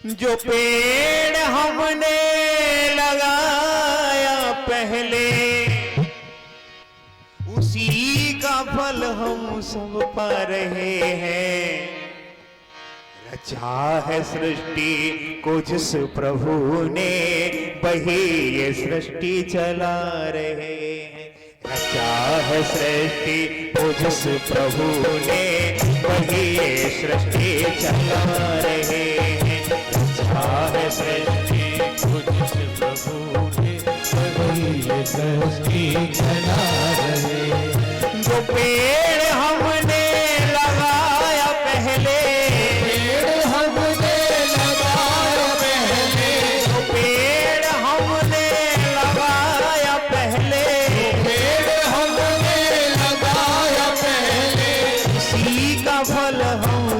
जो पेड़ हमने लगाया पहले, उसी का फल हम सब पा रहे हैं। रचा है सृष्टि को जिस प्रभु ने, वही ये सृष्टि चला रहे हैं। रचा है सृष्टि को जिस प्रभु ने, वही ये सृष्टि चला रहे हैं। रचा है सृष्टि को जिस प्रभु ने, वही ये सृष्टि चला रहे हैं। जो पेड़ हमने लगाया पहले,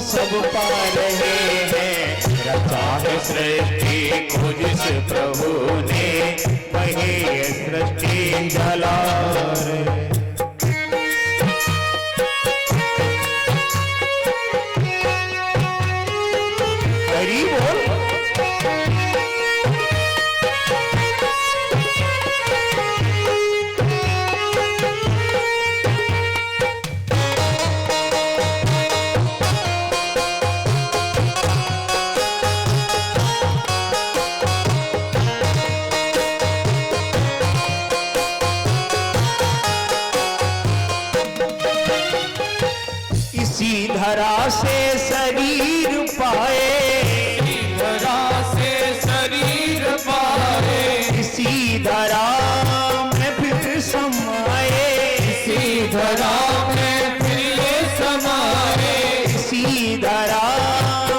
सब पा रहे हैं। रचा है सृष्टि को जिस प्रभु ने, वही ये सृष्टि चला रहे। हरि बोल। इसी धरा से शरीर पाए, धरा से शरीर पाए, इसी धरा में फिर समाए, इसी धरा में फिर ये समाए, इसी धरा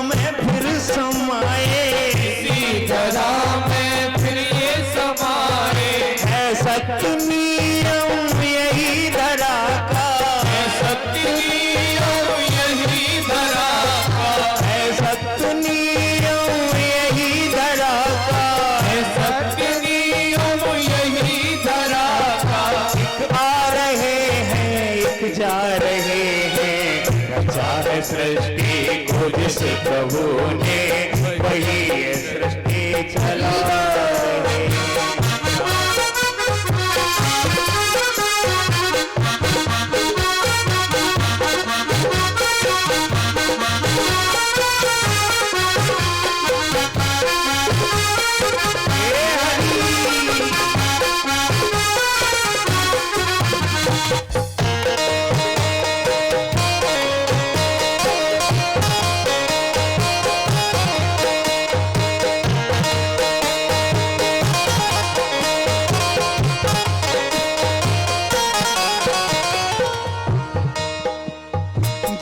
में फिर समाए, इसी धरा में फिर ये समाए। है सत्य नियम यही धरा का, है सत्य नियम यही धरा का, है सत्य नियम यही धरा का, है सत्य नियम यही धरा का। एक आ रहे हैं एक जा रहे हैं। रचा है सृष्टि को जिस प्रभु ने, वही ये सृष्टि चला रहे हैं।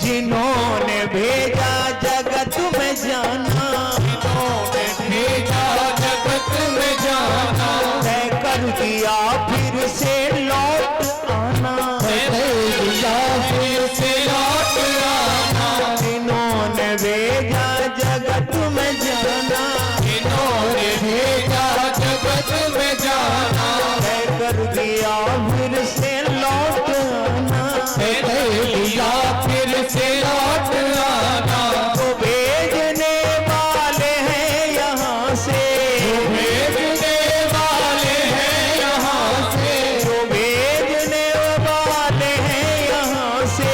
जिन्होंने भेजा जगत में जाना, जिन्होंने भेजा जगत में जाना, तय कर दिया फिर से लौट आना, तय दिया फिर से लौट आना। जिन्होंने भेजा जगत में जाना, जिन्होंने भेजा जगत में जाना, तय कर दिया फिर से लौट आना, तय दिया फिर से लौट आना। तो भेजने वाले हैं यहाँ से, भेजने वाले हैं यहाँ से, जो भेजने वाले हैं यहाँ से,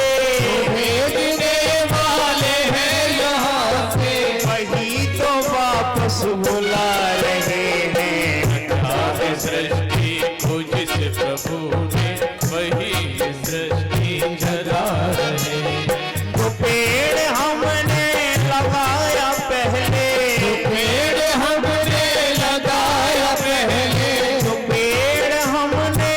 भेजने वाले हैं यहाँ से। वही तो वापस बुला रहे हैं। है सृष्टि को जिस प्रभु ने, वही सृष्टि चला रहे हैं। जो पेड़ हमने लगाया पहले, पेड़ हमने लगाया पहले, जो पेड़ हमने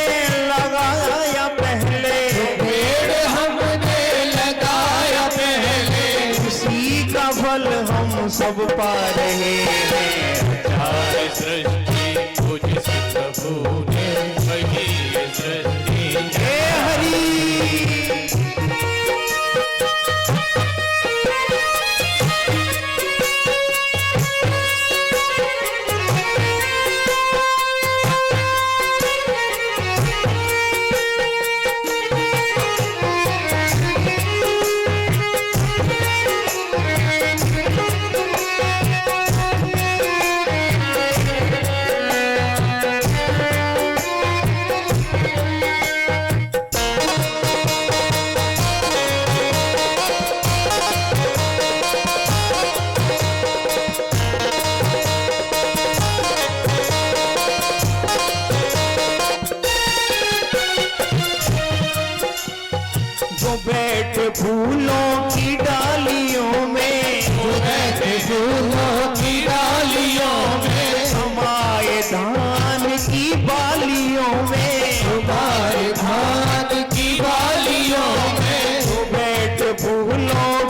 लगाया पहले, पेड़ हमने लगाया पहले, उसी का फल हम सब पा रहे हैं। चाहे सृष्टि को जिस प्रभु ने, वही सृष्टि हे हरि।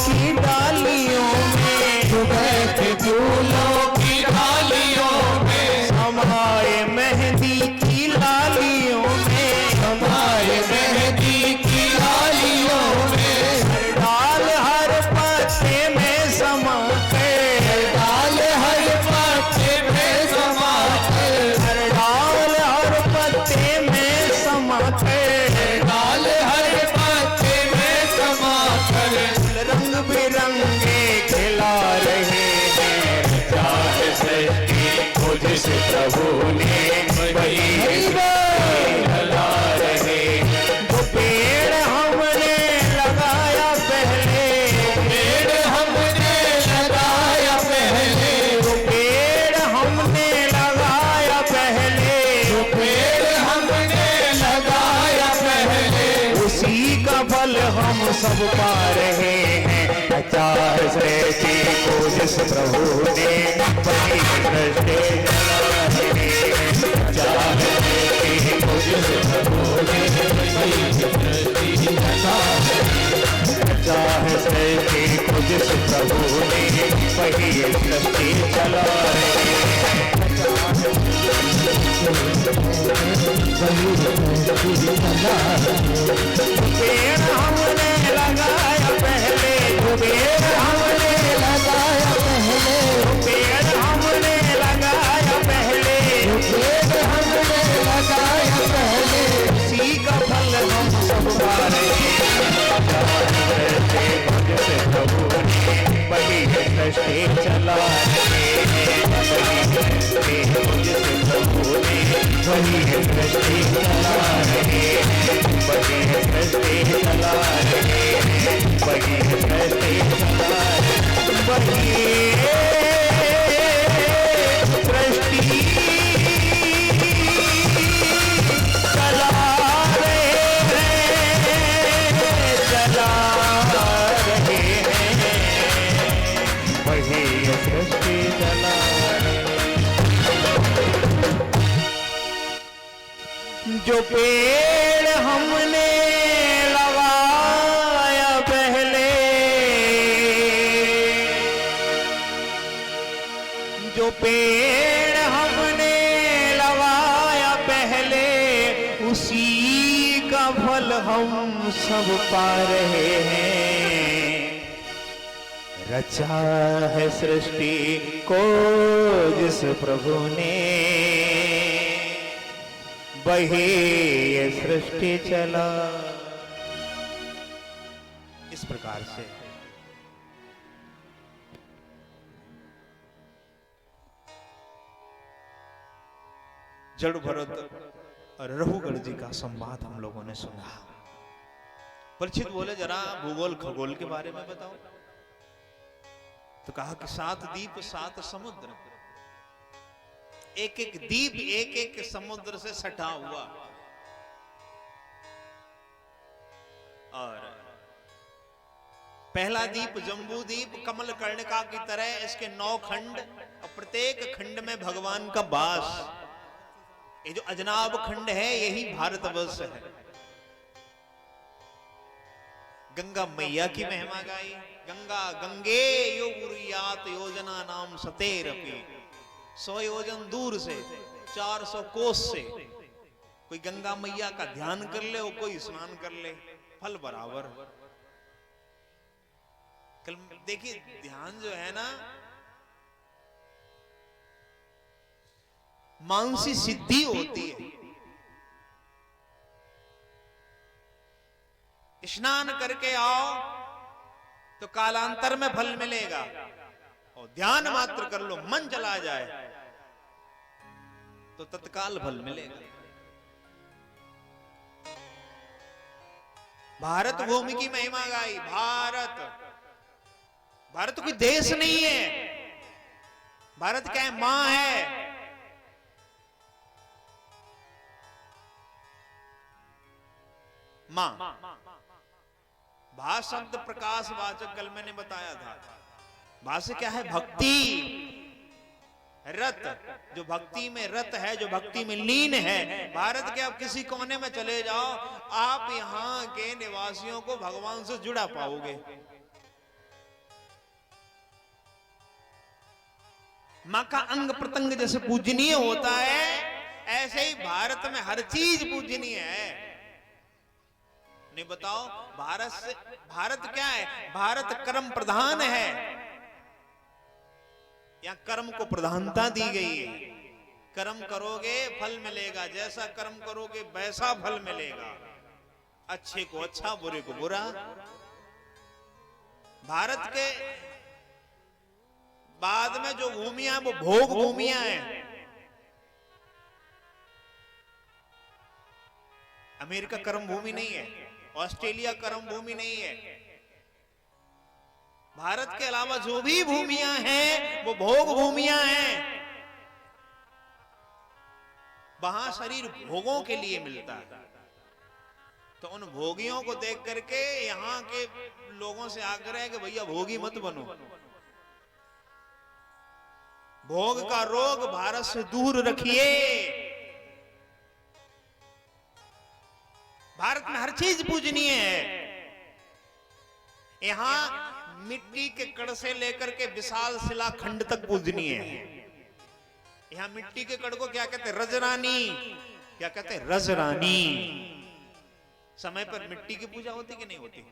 की डालियों में, सुबह के फूलों की डालियों में, हमारे मेहंदी की लालियों में, हमारे मेहंदी की डालियों में, डाल हर पत्ते में समा के, डाल हर पत्ते में समा कर, हर डाल हर पत्ते में समा के, डाल हर पत्ते में समा कर, रंग बिरंगे खिला रहे हैं। रचा है सृष्टि को जिस प्रभु ने, वही ढला रहे। जो पेड़ हमने लगाया पहले, पेड़ हमने लगाया पहले, जो पेड़ हमने लगाया पहले, पेड़ हमने लगाया पहले, उसी का फल हम सब पा रहे हैं। चार सृष्टि को जिस प्रभु ने, वही सृष्टि चला रहे हैं। चार सृष्टि को जिस प्रभु ने, वही सृष्टि चला रहे हैं। चार सृष्टि को जिस प्रभु ने, वही सृष्टि चला रहे हैं। पेड़ हमने लगाया पहले, पेड़ हमने लगाया पहले, पेड़ हमने लगाया पहले, पेड़ हमने लगाया पहले, उसी का फल हम सब पा रहे हैं। प्रभु ने वही सृष्टि चला रहे हैं। प्रभु ने वही सृष्टि चला रहे हैं। वही सृष्टि चला रहे हैं। वही सृष्टि चला वही सृष्टि चला रहे हैं, चला रहे हैं। वही सृष्टि चला रहे हैं। जो पेड़ हमने लगाया पहले, जो पेड़ हमने लगाया पहले, उसी का फल हम सब पा रहे हैं। रचा है सृष्टि को जिस प्रभु ने, वही ये सृष्टि चला। इस प्रकार से जड़ भरत और रघुगढ़ जी का संवाद हम लोगों ने सुना। परीक्षित बोले जरा भूगोल खगोल के बारे में बताओ। तो कहा कि 7 द्वीप 7 समुद्र, एक एक द्वीप एक एक समुद्र से सटा हुआ, और पहला द्वीप जम्बू द्वीप कमल कर्णिका की तरह, इसके 9 खंड और प्रत्येक खंड में भगवान का वास। ये जो अजनाब खंड है यही भारतवर्ष है। गंगा मैया की महिमा गाई। गंगा गंगे योगुरियात योजना नाम सतेरपि, 100 योजन दूर से 400 कोस से कोई गंगा मैया का ध्यान कर ले और कोई स्नान कर ले, फल बराबर। कल देखिए ध्यान जो है ना, मानसी सिद्धि होती है। स्नान करके आओ तो कालांतर में फल मिलेगा, और ध्यान मात्र कर लो, मन चला जाए तो तत्काल फल मिलेगा। भारत भूमि की महिमा गाई। भारत कोई देश नहीं है, भारत क्या है, मां है। मां भा शब्द प्रकाश वाचक, कल मैंने बताया था। भा से क्या है, भक्ति। रत, जो भक्ति में रत है, जो भक्ति में लीन है। भारत के आप किसी कोने में चले जाओ, आप यहाँ के निवासियों को भगवान से जुड़ा पाओगे। माँ का अंग प्रत्यंग जैसे पूजनीय होता है, ऐसे ही भारत में हर चीज पूजनीय है। नहीं बताओ, भारत क्या है? भारत कर्म प्रधान है। यहाँ कर्म को प्रधानता दी गई है। कर्म करोगे फल मिलेगा, जैसा कर्म करोगे वैसा फल मिलेगा। अच्छे को अच्छा, बुरे को बुरा। भारत के बाद में जो भूमियां वो भोग भूमियां हैं। अमेरिका कर्म भूमि नहीं है, ऑस्ट्रेलिया कर्म भूमि नहीं है। भारत के अलावा जो भी भूमियां हैं वो भोग भूमियां हैं। वहां शरीर भोगों के लिए मिलता है। तो उन भोगियों को देख करके यहाँ के लोगों से आग्रह है कि भैया भोगी मत बनो। भोग का रोग भारत से दूर रखिए। भारत में हर चीज पूजनीय है। यहां मिट्टी के कण से लेकर के विशाल शिलाखंड तक पूजनीय है। यहां मिट्टी के कण को क्या कहते हैं? रजरानी। क्या कहते हैं? रजरानी। समय पर मिट्टी की पूजा होती कि नहीं होती?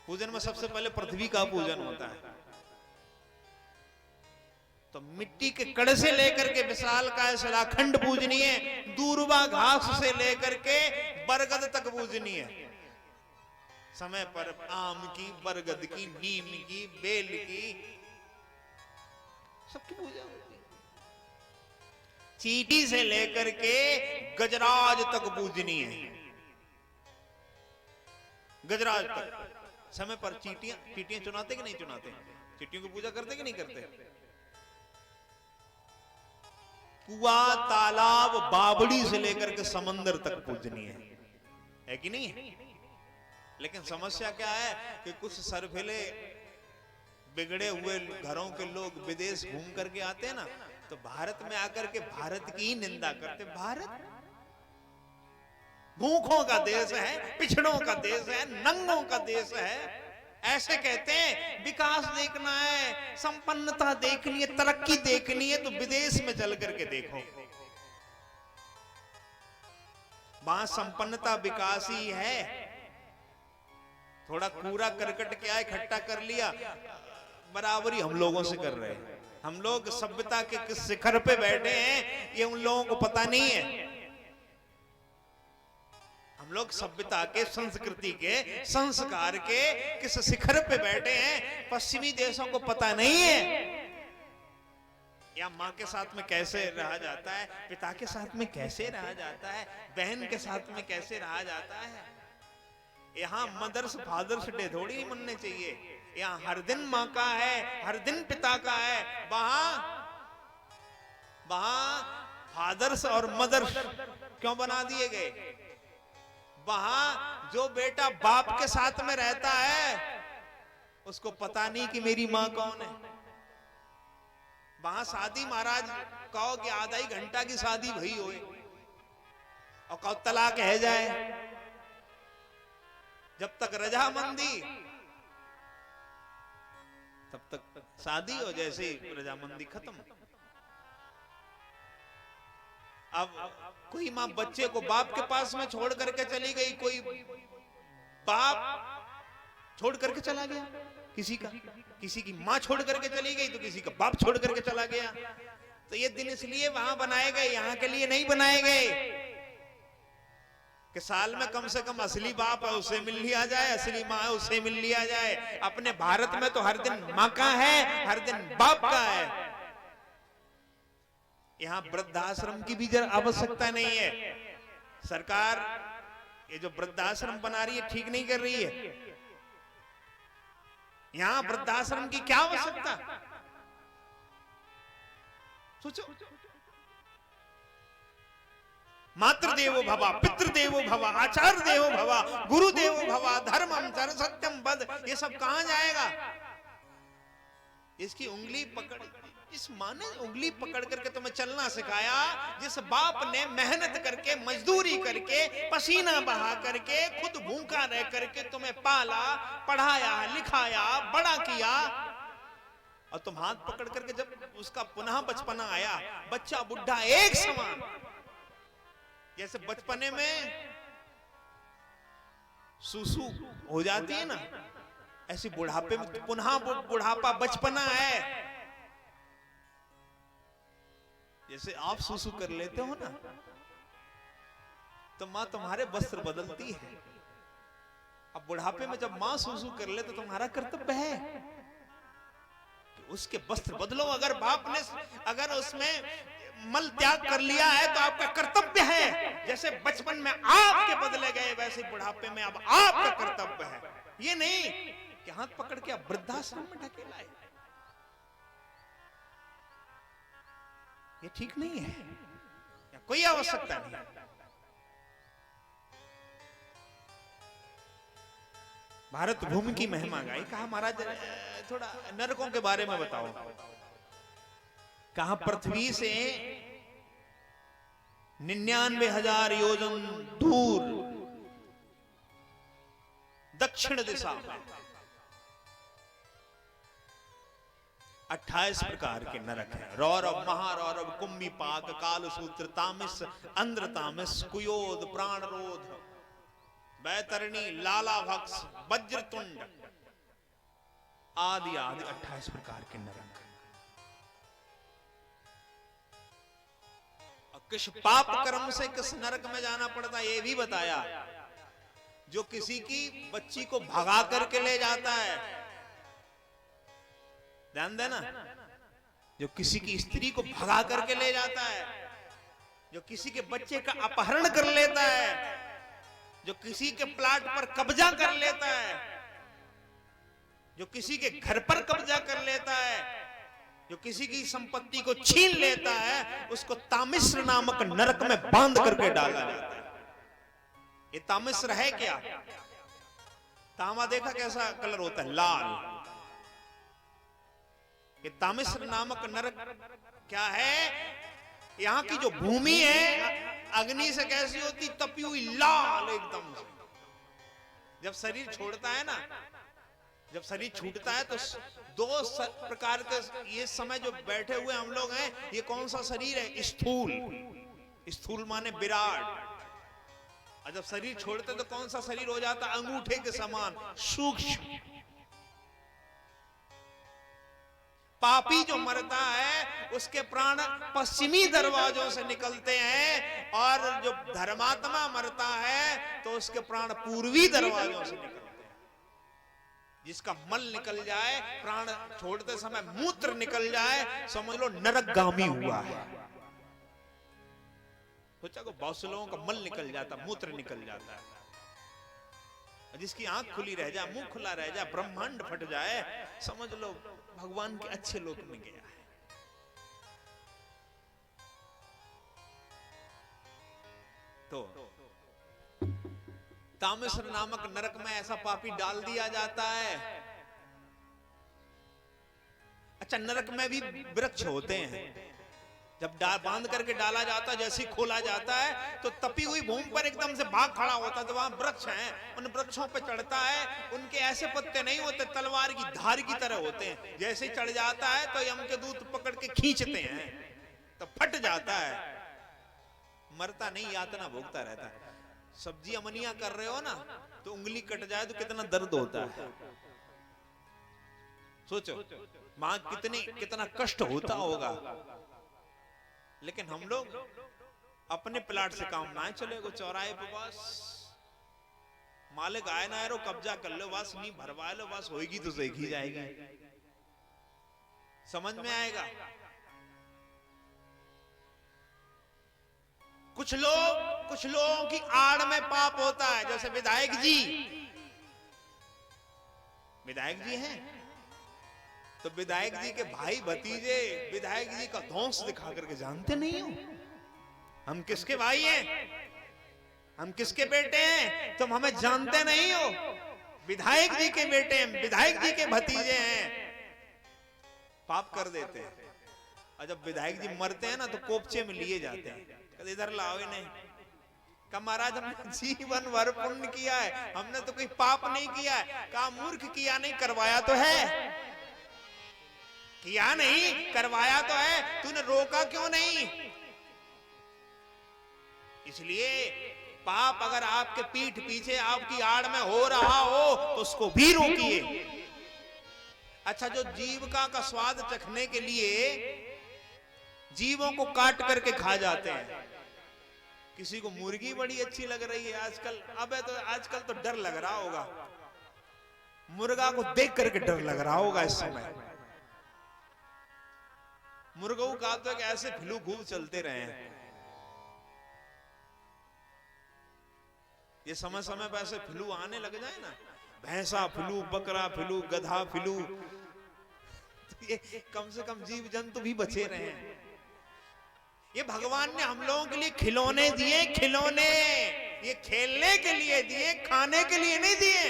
पूजन में सबसे पहले पृथ्वी का पूजन होता है। तो मिट्टी के कण से लेकर के विशाल का शिलाखंड पूजनीय है। दूर्वा घास से लेकर के बरगद तक पूजनीय है। समय पर आम की, बरगद की, नीम की, बेल की, सबकी पूजा होती है। चींटी से लेकर के गजराज तक पूजनीय है। गजराज तक समय पर चींटियां चुनाते कि नहीं चुनाते? चींटियों की पूजा करते कि नहीं करते? कुआ, तालाब, बावड़ी से लेकर के समंदर तक पूजनीय है कि नहीं है? लेकिन समस्या क्या है कि कुछ सरफिले बिगड़े हुए घरों के लोग विदेश घूम करके आते हैं ना, तो भारत में आकर के भारत की ही निंदा करते। भारत भूखों का देश है, पिछड़ों का देश है, नंगों का देश है, ऐसे कहते हैं। विकास देखना है, संपन्नता देखनी है, तरक्की देखनी है तो विदेश में चल करके देखो। वहां संपन्नता विकास ही है। थोड़ा कूड़ा करकट क्या इकट्ठा कर लिया, बराबरी हम लोगों से कर रहे हैं। हम लोग सभ्यता के किस शिखर पे बैठे हैं ये उन लोगों को पता नहीं है। हम लोग सभ्यता के, संस्कृति के, संस्कार के किस शिखर पे बैठे हैं पश्चिमी देशों को पता नहीं है। या माँ के साथ में कैसे रहा जाता है, पिता के साथ में कैसे रहा जाता है, बहन के साथ में कैसे रहा जाता है। यहाँ मदर्स फादर्स डे थोड़ी नहीं मनने चाहिए। यहाँ हर दिन माँ का है, हर दिन पिता का है। वहां फादर्स और मदर्स क्यों बना दिए गए? वहां जो बेटा बाप के साथ में रहता है उसको पता नहीं कि मेरी माँ कौन है। वहां शादी महाराज कहो कि आधा ही घंटा की शादी भई होए और कहो तलाक है जाए, जब तक रजामंदी तब तक शादी हो, जैसे ही रजामंदी खत्म। अब कोई माँ बच्चे को बाप के पास में छोड़ करके चली गई, कोई बाप छोड़ करके चला गया, किसी की माँ छोड़ करके चली गई तो किसी का बाप छोड़ करके चला गया। तो ये दिन इसलिए वहां बनाए गए, यहाँ के लिए नहीं बनाए गए कि साल में कम से कम असली बाप है उससे मिल लिया जाए, असली माँ है उससे मिल लिया जाए। अपने भारत में तो हर दिन माँ का है, हर दिन बाप का है। यहाँ वृद्धाश्रम की भी जरा आवश्यकता नहीं है। सरकार ये जो वृद्धाश्रम बना रही है ठीक नहीं कर रही है। यहाँ वृद्धाश्रम की क्या आवश्यकता? सोचो, मातृदेवो भव, पितृदेवो भव, आचार्य देवो भव, गुरु देवो भव, धर्मम चर सत्यम वद, ये सब कहां जाएगा? इसकी उंगली पकड़, इस माँ ने उंगली पकड़ करके तुम्हें चलना सिखाया, जिस बाप ने मेहनत करके, मजदूरी करके, पसीना बहा करके, खुद भूखा रह करके तुम्हें पाला, पढ़ाया, लिखाया, बड़ा किया, और तुम हाथ पकड़ करके जब उसका पुनः बचपना आया, बच्चा बुढ़ा एक समान, जैसे बचपने में सुसु हो जाती है ना, ऐसी बुढ़ापे में पुनः बुढ़ापा बचपना है। जैसे आप सुसु कर लेते हो ना, तो मां तुम्हारे वस्त्र बदलती है। अब बुढ़ापे में जब मां सुसु कर ले तो तुम्हारा कर्तव्य है कि उसके वस्त्र बदलो। अगर बाप ने अगर उसमें मल त्याग कर लिया है तो आपका कर्तव्य है। जैसे बचपन में आपके बदले गए, वैसे बुढ़ापे में अब आपका कर्तव्य है। ये नहीं कि हाथ पकड़ के आप वृद्धाश्रम में ढकेलाए, ये ठीक नहीं है, कोई आवश्यकता नहीं। भारत भूमि की महिमा गाई, कहा महाराज थोड़ा नरकों के बारे में बताओ। कहा पृथ्वी से 99,000 योजन दूर दक्षिण दिशा में 28 प्रकार के नरक हैं। रौरव, महारौरव, कुंभी पाक, कालसूत्र, तामिस, अंध्र तामिस, कुयोद, प्राणरोध, बैतरणी, लालाभक्ष, वज्रतुंड आदि आदि 28 प्रकार के नरक। और किस पाप कर्म से किस नरक में जाना पड़ता ये भी बताया। जो किसी की बच्ची को भगा करके ले जाता है, ध्यान देना, जो किसी की स्त्री को भगा करके ले जाता है, जो किसी के बच्चे का अपहरण कर लेता है, जो किसी के प्लाट पर कब्जा कर लेता है, जो किसी के घर पर कब्जा कर लेता है, जो किसी की संपत्ति को छीन लेता है, उसको तामिश्र नामक नरक में बांध करके डाला जाता है। ये तामिश्र है क्या? तांबा देखा कैसा कलर होता है? लाल। ये तामिश्र नामक नरक क्या है? यहां की जो भूमि है अग्नि से कैसी होती? तपी हुई लाल एकदम से। जब शरीर छोड़ता है ना, जब शरीर छूटता है तो दो प्रकार के, ये समय जो बैठे हुए हम लोग हैं, ये कौन सा शरीर है? स्थूल। स्थूल माने विराट। और जब शरीर छोड़ते तो कौन सा शरीर हो जाता? अंगूठे के समान सूक्ष्म। पापी जो मरता है उसके प्राण पश्चिमी दरवाजों से निकलते हैं, और जो धर्मात्मा मरता है तो उसके प्राण पूर्वी दरवाजों से निकलते हैं। जिसका मल निकल जाए, प्राण छोड़ते समय मूत्र निकल जाए, समझ लो नरकगामी हुआ है। सोचा को बहुत से लोगों का मल निकल जाता, मूत्र निकल जाता है। जिसकी आंख खुली रह जाए, मुंह खुला रह जाए, ब्रह्मांड फट जाए, समझ लो भगवान के अच्छे लोक में गया है। तो तामिश्र नामक नरक में ऐसा पापी डाल दिया जाता है। अच्छा, नरक में भी वृक्ष होते हैं। जब बांध करके डाला जाता है, जैसे ही खोला जाता है तो तपी हुई भूमि पर एकदम से भाग खड़ा होता है। तो वहां वृक्ष हैं, उन वृक्षों पे चढ़ता है। उनके ऐसे पत्ते नहीं होते, तलवार की धार की तरह होते हैं। जैसे ही चढ़ जाता है तो यम के दूत पकड़ के खींचते हैं तो फट जाता है। मरता नहीं, यातना भोगता रहता है। सब्जी अमनिया कर रहे हो ना, तो उंगली कट जाए तो कितना दर्द होता है। सोचो मां कितना कष्ट होता होगा। लेकिन हम लोग अपने प्लाट से काम ना चले गो, चौराहे पे बस मालिक आए ना रो, कब्जा कर लो बस, नहीं भरवा लो बस, होगी तो देखी जाएगी। समझ में आएगा? कुछ लोगों की आड़ में पाप होता है। जैसे विधायक जी हैं, तो विधायक जी के भाई भतीजे विधायक जी का ध्वंस दिखा करके जानते नहीं हो हम किसके भाई हैं, हम किसके बेटे हैं, तुम हमें जानते नहीं हो। विधायक जी के बेटे हैं, विधायक जी के भतीजे हैं, पाप कर देते हैं। और जब विधायक जी मरते हैं ना तो कोपचे में लिए जाते हैं। कभी इधर लाओ ही नहीं। कहा महाराज हमने जीवन भर पुण्य किया है, हमने तो कोई पाप नहीं किया है। कहा मूर्ख, किया नहीं, करवाया तो है। किया नहीं, करवाया तो है, तूने रोका क्यों नहीं? इसलिए पाप अगर आपके पीठ पीछे आपकी आड़ में हो रहा हो तो उसको भी रोकिए। अच्छा, जो जीविका का स्वाद चखने के लिए जीवों को काट करके खा जाते हैं, किसी को मुर्गी बड़ी अच्छी लग रही है आजकल, अबे तो आजकल तो डर लग रहा होगा, मुर्गा को देख करके डर लग रहा होगा इस समय। मुर्गों का तो ऐसे फ्लू खूब चलते रहे हैं, ये समय समय पर ऐसे फ्लू आने लग जाए ना, भैंसा फ्लू, बकरा फ्लू, गधा फ्लू, तो ये कम से कम जीव जंतु भी बचे रहे हैं। ये भगवान ने हम लोगों के लिए खिलौने दिए, खिलौने, ये खेलने के लिए दिए, खाने के लिए नहीं दिए।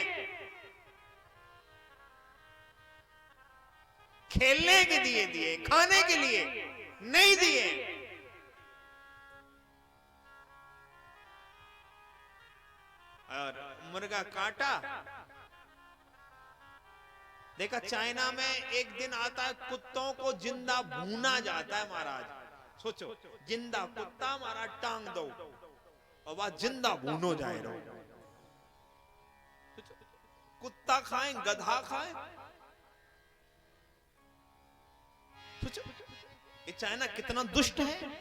खेलने के लिए दिए, खाने के लिए नहीं दिए। और मुर्गा काटा, देखा चाइना में एक दिन आता है कुत्तों को जिंदा भूना जाता है महाराज। सोचो, जिंदा कुत्ता महाराज टांग दो और वह जिंदा भूनो जाए रहो। कुत्ता खाएं, गधा खाएं, सोचो ये चाइना कितना दुष्ट है।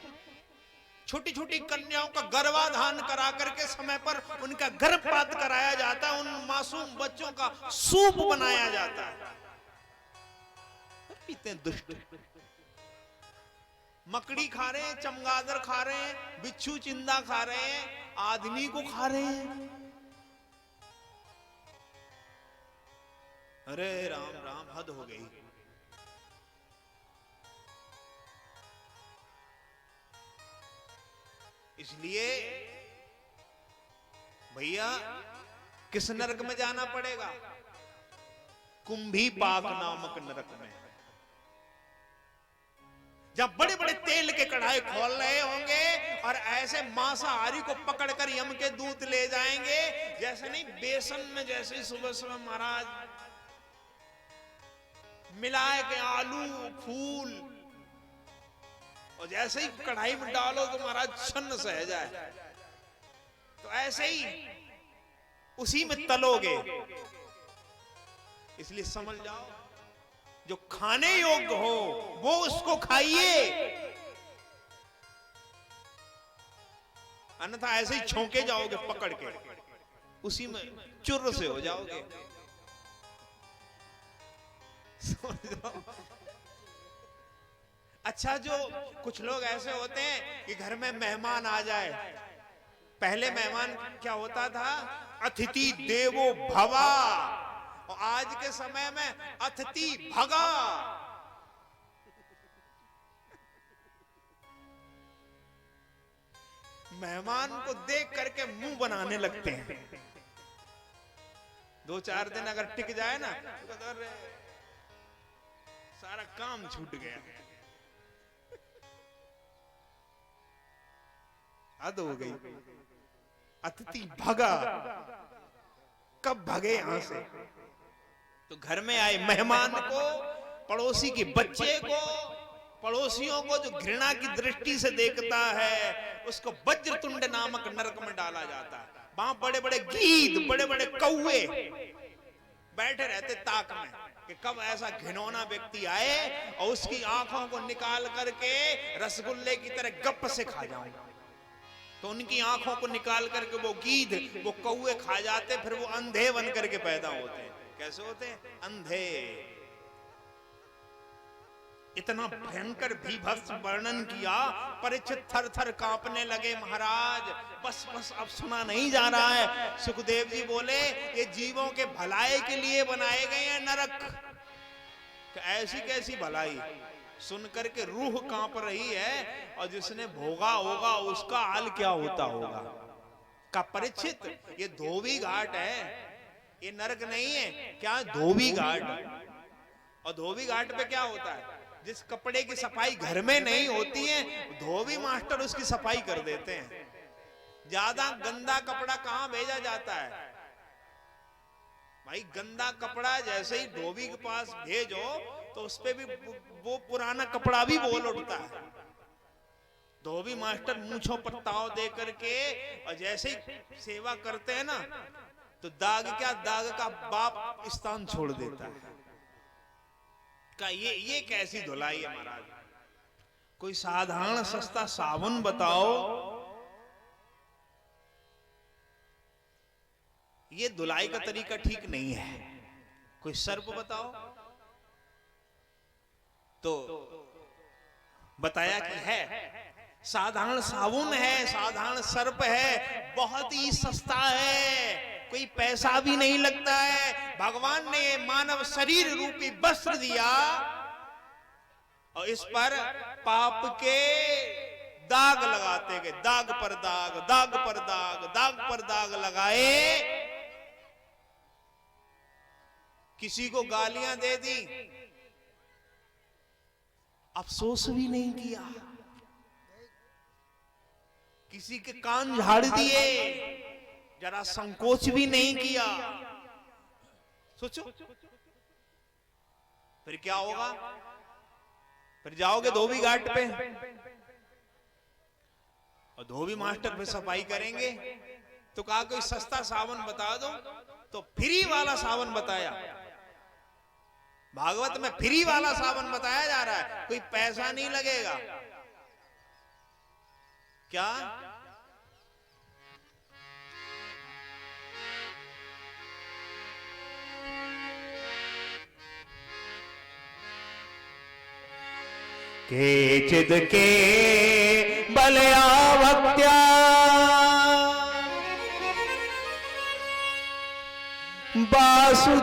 छोटी छोटी कन्याओं का गर्भाधान करा करके समय पर उनका गर्भपात कराया जाता है, उन मासूम बच्चों का सूप बनाया जाता है। पीते हैं दुष्ट, मकड़ी खा रहे हैं, चमगादड़ खा रहे हैं, बिच्छू चिंदा खा रहे हैं, आदमी को खा रहे हैं। अरे राम राम, हद हो गई। इसलिए भैया किस नरक में जाना पड़ेगा? कुंभी पाक नामक नरक में, जब बड़े बड़े तेल के कढ़ाई खोल रहे होंगे और ऐसे मांसाहारी को पकड़कर यम के दूत ले जाएंगे, जैसे नहीं बेसन में जैसे सुबह सुबह महाराज मिलाए के आलू फूल, और जैसे ही कढ़ाई में डालो तो महाराज छन्न सह जाए, तो ऐसे ही उसी में तलोगे। इसलिए समझ जाओ, जो खाने योग्य हो वो उसको खाइए, अन्यथा ऐसे ही छौंके जाओगे पकड़ के, उसी में चुर्र से हो जाओगे। समझ जाओ। अच्छा, जो कुछ लोग ऐसे होते हैं कि घर में मेहमान आ जाए, पहले मेहमान क्या होता था? अतिथि देवो भवा, और आज के समय में अतिथि भगा। मेहमान को देख करके मुंह बनाने लगते हैं। 2-4 दिन अगर टिक जाए ना तो सारा काम छूट गया, हद हो गई। अतिथि भगा, कब भगे यहां से? तो घर में आए मेहमान को, पड़ोसी के बच्चे को, पड़ोसियों को जो घृणा की दृष्टि से देखता है, उसको वज्रतुंड नामक नरक में डाला जाता है। वहां बड़े बड़े गीद, बड़े बड़े कौवे बैठे रहते ताक में कि कब ऐसा घिनौना व्यक्ति आए और उसकी आंखों को निकाल करके रसगुल्ले की तरह गप से खा जाऊं। तो उनकी आंखों को निकाल करके वो गीद, वो कौवे खा जाते, फिर वो अंधे बन करके पैदा होते हैं। कैसे होते हैं? अंधे। इतना भयंकर भीभत्स वर्णन किया, परीक्षित थर थर कांपने लगे। महाराज बस बस अब सुना नहीं जा रहा है। सुखदेव जी बोले, ये जीवों के भलाई के लिए बनाए गए हैं नरक। ऐसी कैसी भलाई? सुन करके रूह कांप रही है, और जिसने भोगा होगा उसका हाल क्या होता होगा। का परीक्षित, ये धोबी घाट है, ये नरक नहीं है। क्या धोबी घाट? और धोबी घाट पे क्या होता है? जिस कपड़े की सफाई घर में नहीं होती है, धोबी मास्टर उसकी सफाई कर देते हैं। ज्यादा गंदा कपड़ा कहां भेजा जाता है? भाई गंदा कपड़ा जैसे ही धोबी के पास भेजो तो उस पे भी वो पुराना कपड़ा भी बोल उठता है। धोबी मास्टर मूंछों पर ताव दे करके और जैसे ही सेवा करते हैं ना तो दाग का बाप स्थान छोड़ देता है। का ये कैसी धुलाई है महाराज? कोई साधारण सस्ता साबुन बताओ। ये धुलाई का तरीका ठीक नहीं है। कोई सर्प बताओ। तो बताया कि है साधारण साबुन है, साधारण सर्प है, बहुत ही सस्ता है, कोई पैसा भी नहीं लगता है। भगवान ने मानव शरीर रूपी वस्त्र दिया और इस पर पाप के दाग लगाते गए, दाग पर दाग, दाग पर दाग, दाग पर दाग लगाए। किसी को गालियां दे दी, अफसोस भी नहीं किया। किसी के कान झाड़ दिए, जरा संकोच भी नहीं किया। सोचो फिर क्या होगा? फिर जाओगे धोबी घाट पे और धोबी मास्टर पे सफाई करेंगे तो कहा कोई सस्ता साबुन बता दो, तो फ्री वाला साबुन बताया। भागवत में फ्री वाला साबुन बताया जा रहा है, कोई पैसा नहीं लगेगा। क्या? केचिद के बलयावत्या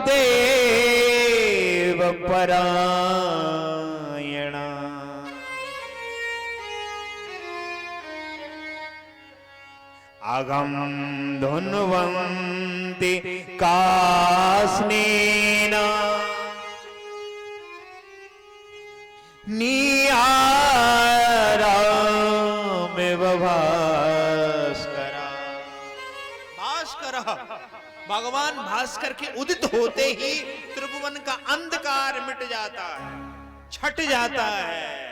वासुदेव परायणा अगम धुन्वन्ति कास्नेन नियारामेव भास्करा। भास्कर, भगवान भास्कर के उदित होते ही त्रिभुवन का अंधकार मिट जाता है, छट जाता है।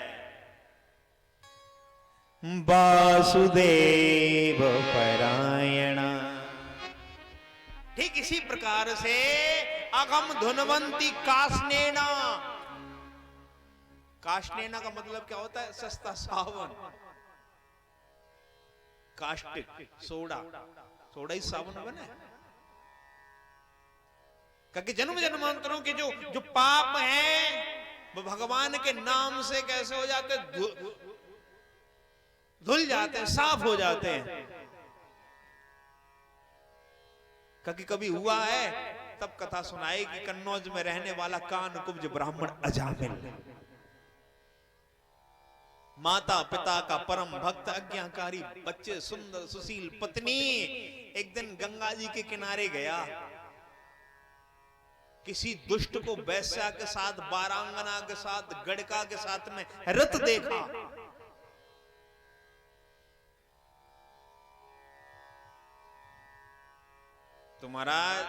वासुदेव परायण। ठीक इसी प्रकार से अगम धुनवंती कास्नेना। कास्नेना का मतलब क्या होता है? सस्ता साबुन, कास्टिक सोडा, सोडा ही साबुन बने। क्योंकि जन्म जन्मांतरों के जो पाप हैं वो भगवान के नाम से कैसे हो जाते? धुल जाते हैं, साफ हो जाते हैं। क्योंकि कभी हुआ है तब कथा सुनाई कि कन्नौज में रहने वाला कानकुब्ज ब्राह्मण अजामिल, माता पिता का परम भक्त, आज्ञाकारी, बच्चे, सुंदर सुशील पत्नी, एक दिन गंगा जी के किनारे गया। किसी दुष्ट को वैश्या के साथ, बारांगना के साथ, गड़का के साथ में रत देखा। तो महाराज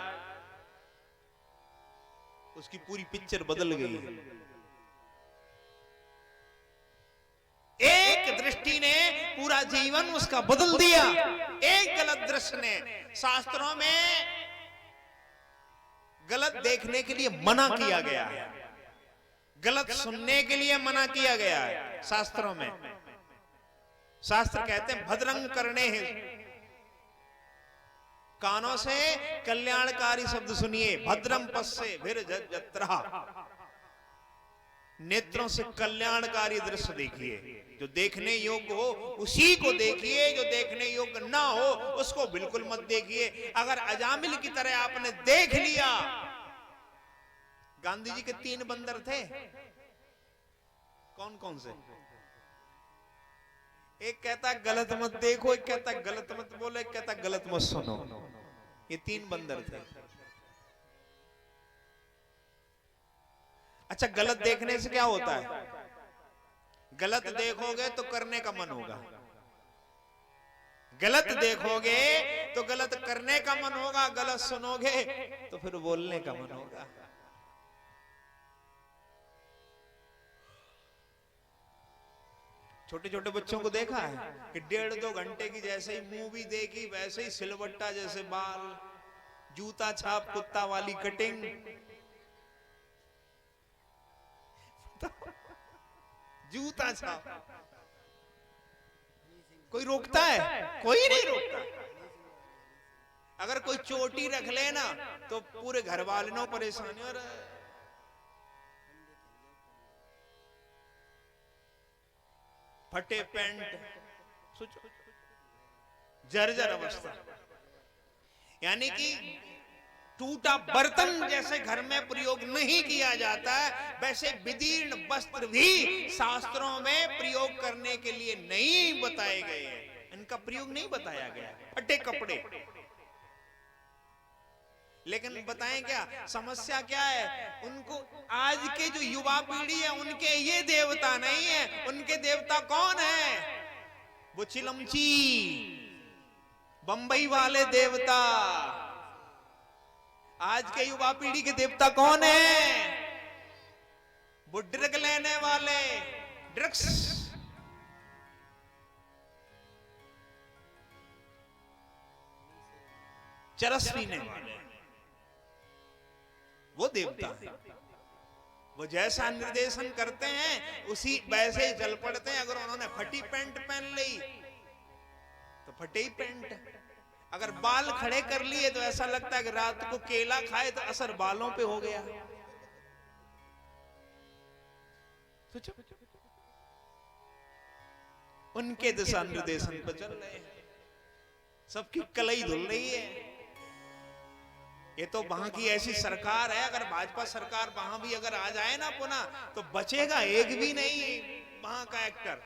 उसकी पूरी पिक्चर बदल गई है। एक दृष्टि ने पूरा जीवन उसका बदल दिया। एक गलत दृश्य ने। शास्त्रों में गलत देखने के लिए मना किया गया है, गलत सुनने के लिए मना किया गया है शास्त्रों में। शास्त्र कहते हैं भद्रंग करने हैं, कानों से कल्याणकारी शब्द सुनिए। भद्रम पश्ये भिर्जत्रा, नेत्रों से कल्याणकारी दृश्य देखिए। जो देखने योग्य हो उसी को देखिए, जो देखने योग्य ना हो उसको बिल्कुल मत देखिए। अगर अजामिल की तरह आपने देख लिया। गांधी जी के 3 बंदर थे, कौन कौन से? एक कहता गलत मत देखो, एक कहता गलत मत बोलो, एक कहता गलत मत सुनो। ये 3 बंदर थे। अच्छा, गलत देखने से क्या होता है? गलत देखोगे तो करने का मन होगा, गलत देखोगे तो गलत करने का मन होगा, गलत सुनोगे तो फिर बोलने का मन होगा। छोटे छोटे बच्चों को देखा है कि 1.5-2 घंटे की जैसे ही मूवी देखी वैसे ही सिलवट्टा जैसे बाल, जूता छाप कुत्ता वाली कटिंग, जूता छाप। कोई रोकता है? कोई नहीं रोकता। अगर कोई चोटी रख लेना तो पूरे घर वाले नो परेशानी। और फटे पैंट, सोचो जर्जर अवस्था, यानी कि टूटा बर्तन जैसे घर में प्रयोग नहीं किया जाता है, वैसे विदीर्ण वस्त्र भी शास्त्रों में प्रयोग करने के लिए नहीं बताए गए हैं। इनका प्रयोग नहीं बताया गया। फटे कपड़े, लेकिन बताएं क्या समस्या क्या है? उनको आज के जो युवा पीढ़ी है उनके ये देवता नहीं है। उनके देवता कौन है? वो चिलमची बंबई वाले देवता। आज के युवा पीढ़ी के देवता कौन है? वो ड्रग लेने वाले, ड्रग्स, चरस पीने वाले, वो देवता है। वो जैसा निर्देशन करते हैं उसी वैसे ही चल पड़ते हैं। अगर उन्होंने फटी पैंट पहन ली तो फटे ही पैंट। अगर बाल खड़े कर लिए तो ऐसा लगता है कि रात को केला खाए तो असर बालों पे हो गया। सोचो, उनके दिशा निर्देशन पर चल रहे हैं, सबकी कलई धुल रही है। ये तो वहां की ऐसी सरकार है, अगर भाजपा सरकार वहां भी अगर आ जाए ना पुनः, तो बचेगा एक भी नहीं वहां का एक्टर।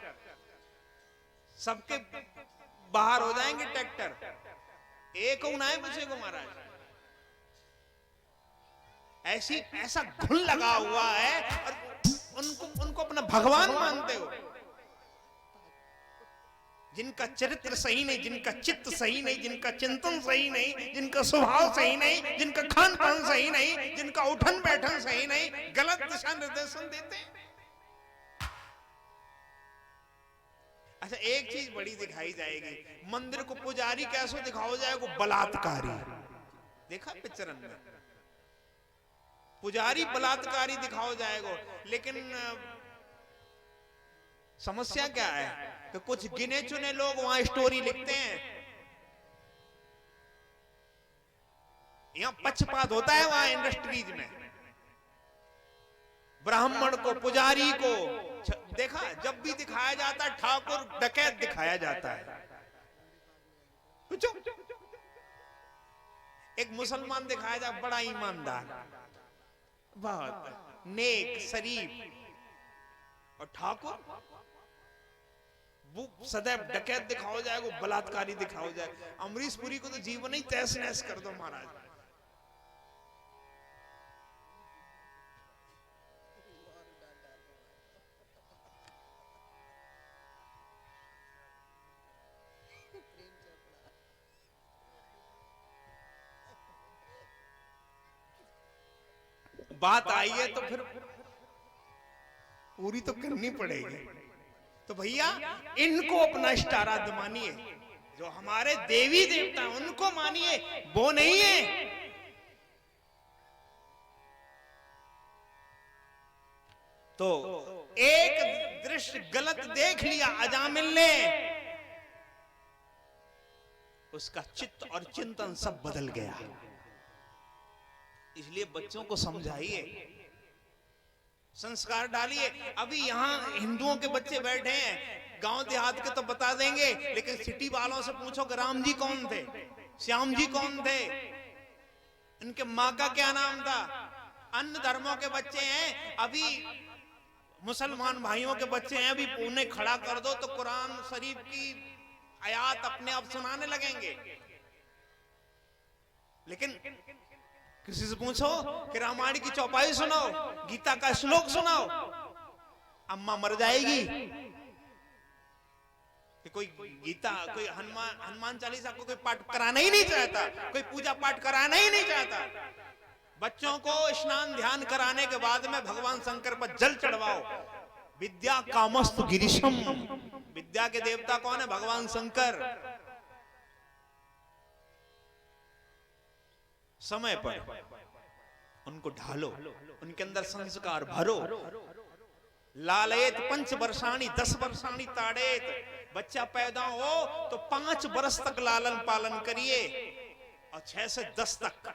सबके बाहर हो जाएंगे ट्रैक्टर, एक उनाए बचेगा महाराज। ऐसा घुन लगा हुआ है और उनको अपना भगवान मानते हो। जिनका चरित्र सही नहीं, जिनका चित्त सही नहीं, जिनका चिंतन सही नहीं, जिनका स्वभाव सही नहीं, जिनका खान पान सही नहीं, जिनका उठन बैठन सही नहीं, गलत दिशा निर्देशन देते हैं। अच्छा, एक चीज बड़ी दिखाई जाएगी, मंदिर को पुजारी कैसे दिखाओ जाएगा? बलात्कारी। देखा पिक्चर में पुजारी बलात्कारी दिखाओ जाएगा। लेकिन समस्या क्या है कि कुछ गिने चुने लोग वहां स्टोरी लिखते हैं। यहां पक्षपात होता है वहां इंडस्ट्रीज में। ब्राह्मण को, पुजारी को देखा, जब भी दिखाया जाता है ठाकुर डकैत दिखाया जाता है। पूछो, एक मुसलमान दिखाया जाए बड़ा ईमानदार, बहुत नेक शरीफ, और ठाकुर वो सदैव डकैत दिखाओ जाएगा, बलात्कारी दिखाओ जाए। अमरीश पुरी को तो जीवन ही तहस नहस कर दो महाराज। बात आई है तो फिर पूरी तो करनी पड़ेगी। तो भैया इनको अपना स्टाराध मानिए, जो हमारे देवी देवता उनको मानिए, वो नहीं है। तो एक दृश्य गलत देख लिया अजामिल ने, उसका चित्त और चिंतन सब बदल गया। इसलिए बच्चों को समझाइए, संस्कार डालिए। अभी यहाँ हिंदुओं के बच्चे बैठे हैं, गांव देहात के तो बता देंगे, लेकिन सिटी वालों से पूछो कि राम जी कौन थे, श्याम जी कौन थे, इनके माँ का क्या नाम था। अन्य धर्मों के बच्चे हैं, अभी मुसलमान भाइयों के बच्चे हैं, अभी उन्हें खड़ा कर दो तो कुरान शरीफ की आयात अपने आप सुनाने लगेंगे। लेकिन किसी से पूछो कि रामायण की चौपाई सुनाओ, गीता का श्लोक सुनाओ, अम्मा मर जाएगी। कि कोई गीता, कोई हनुमान चालीसा को कोई पाठ कराना ही नहीं चाहता, कोई पूजा पाठ कराना ही नहीं चाहता। बच्चों को स्नान ध्यान कराने के बाद में भगवान शंकर पर जल चढ़वाओ। विद्या कामस्तु गिरीशम, विद्या के देवता कौन है? भगवान शंकर। समय पर उनको ढालो, उनके अंदर संस्कार भरो। लालयत 5 वर्षाणी 10 वर्षाणी ताड़ेत, बच्चा पैदा हो तो 5 वर्ष तक लालन पालन करिए और 6 से 10 तक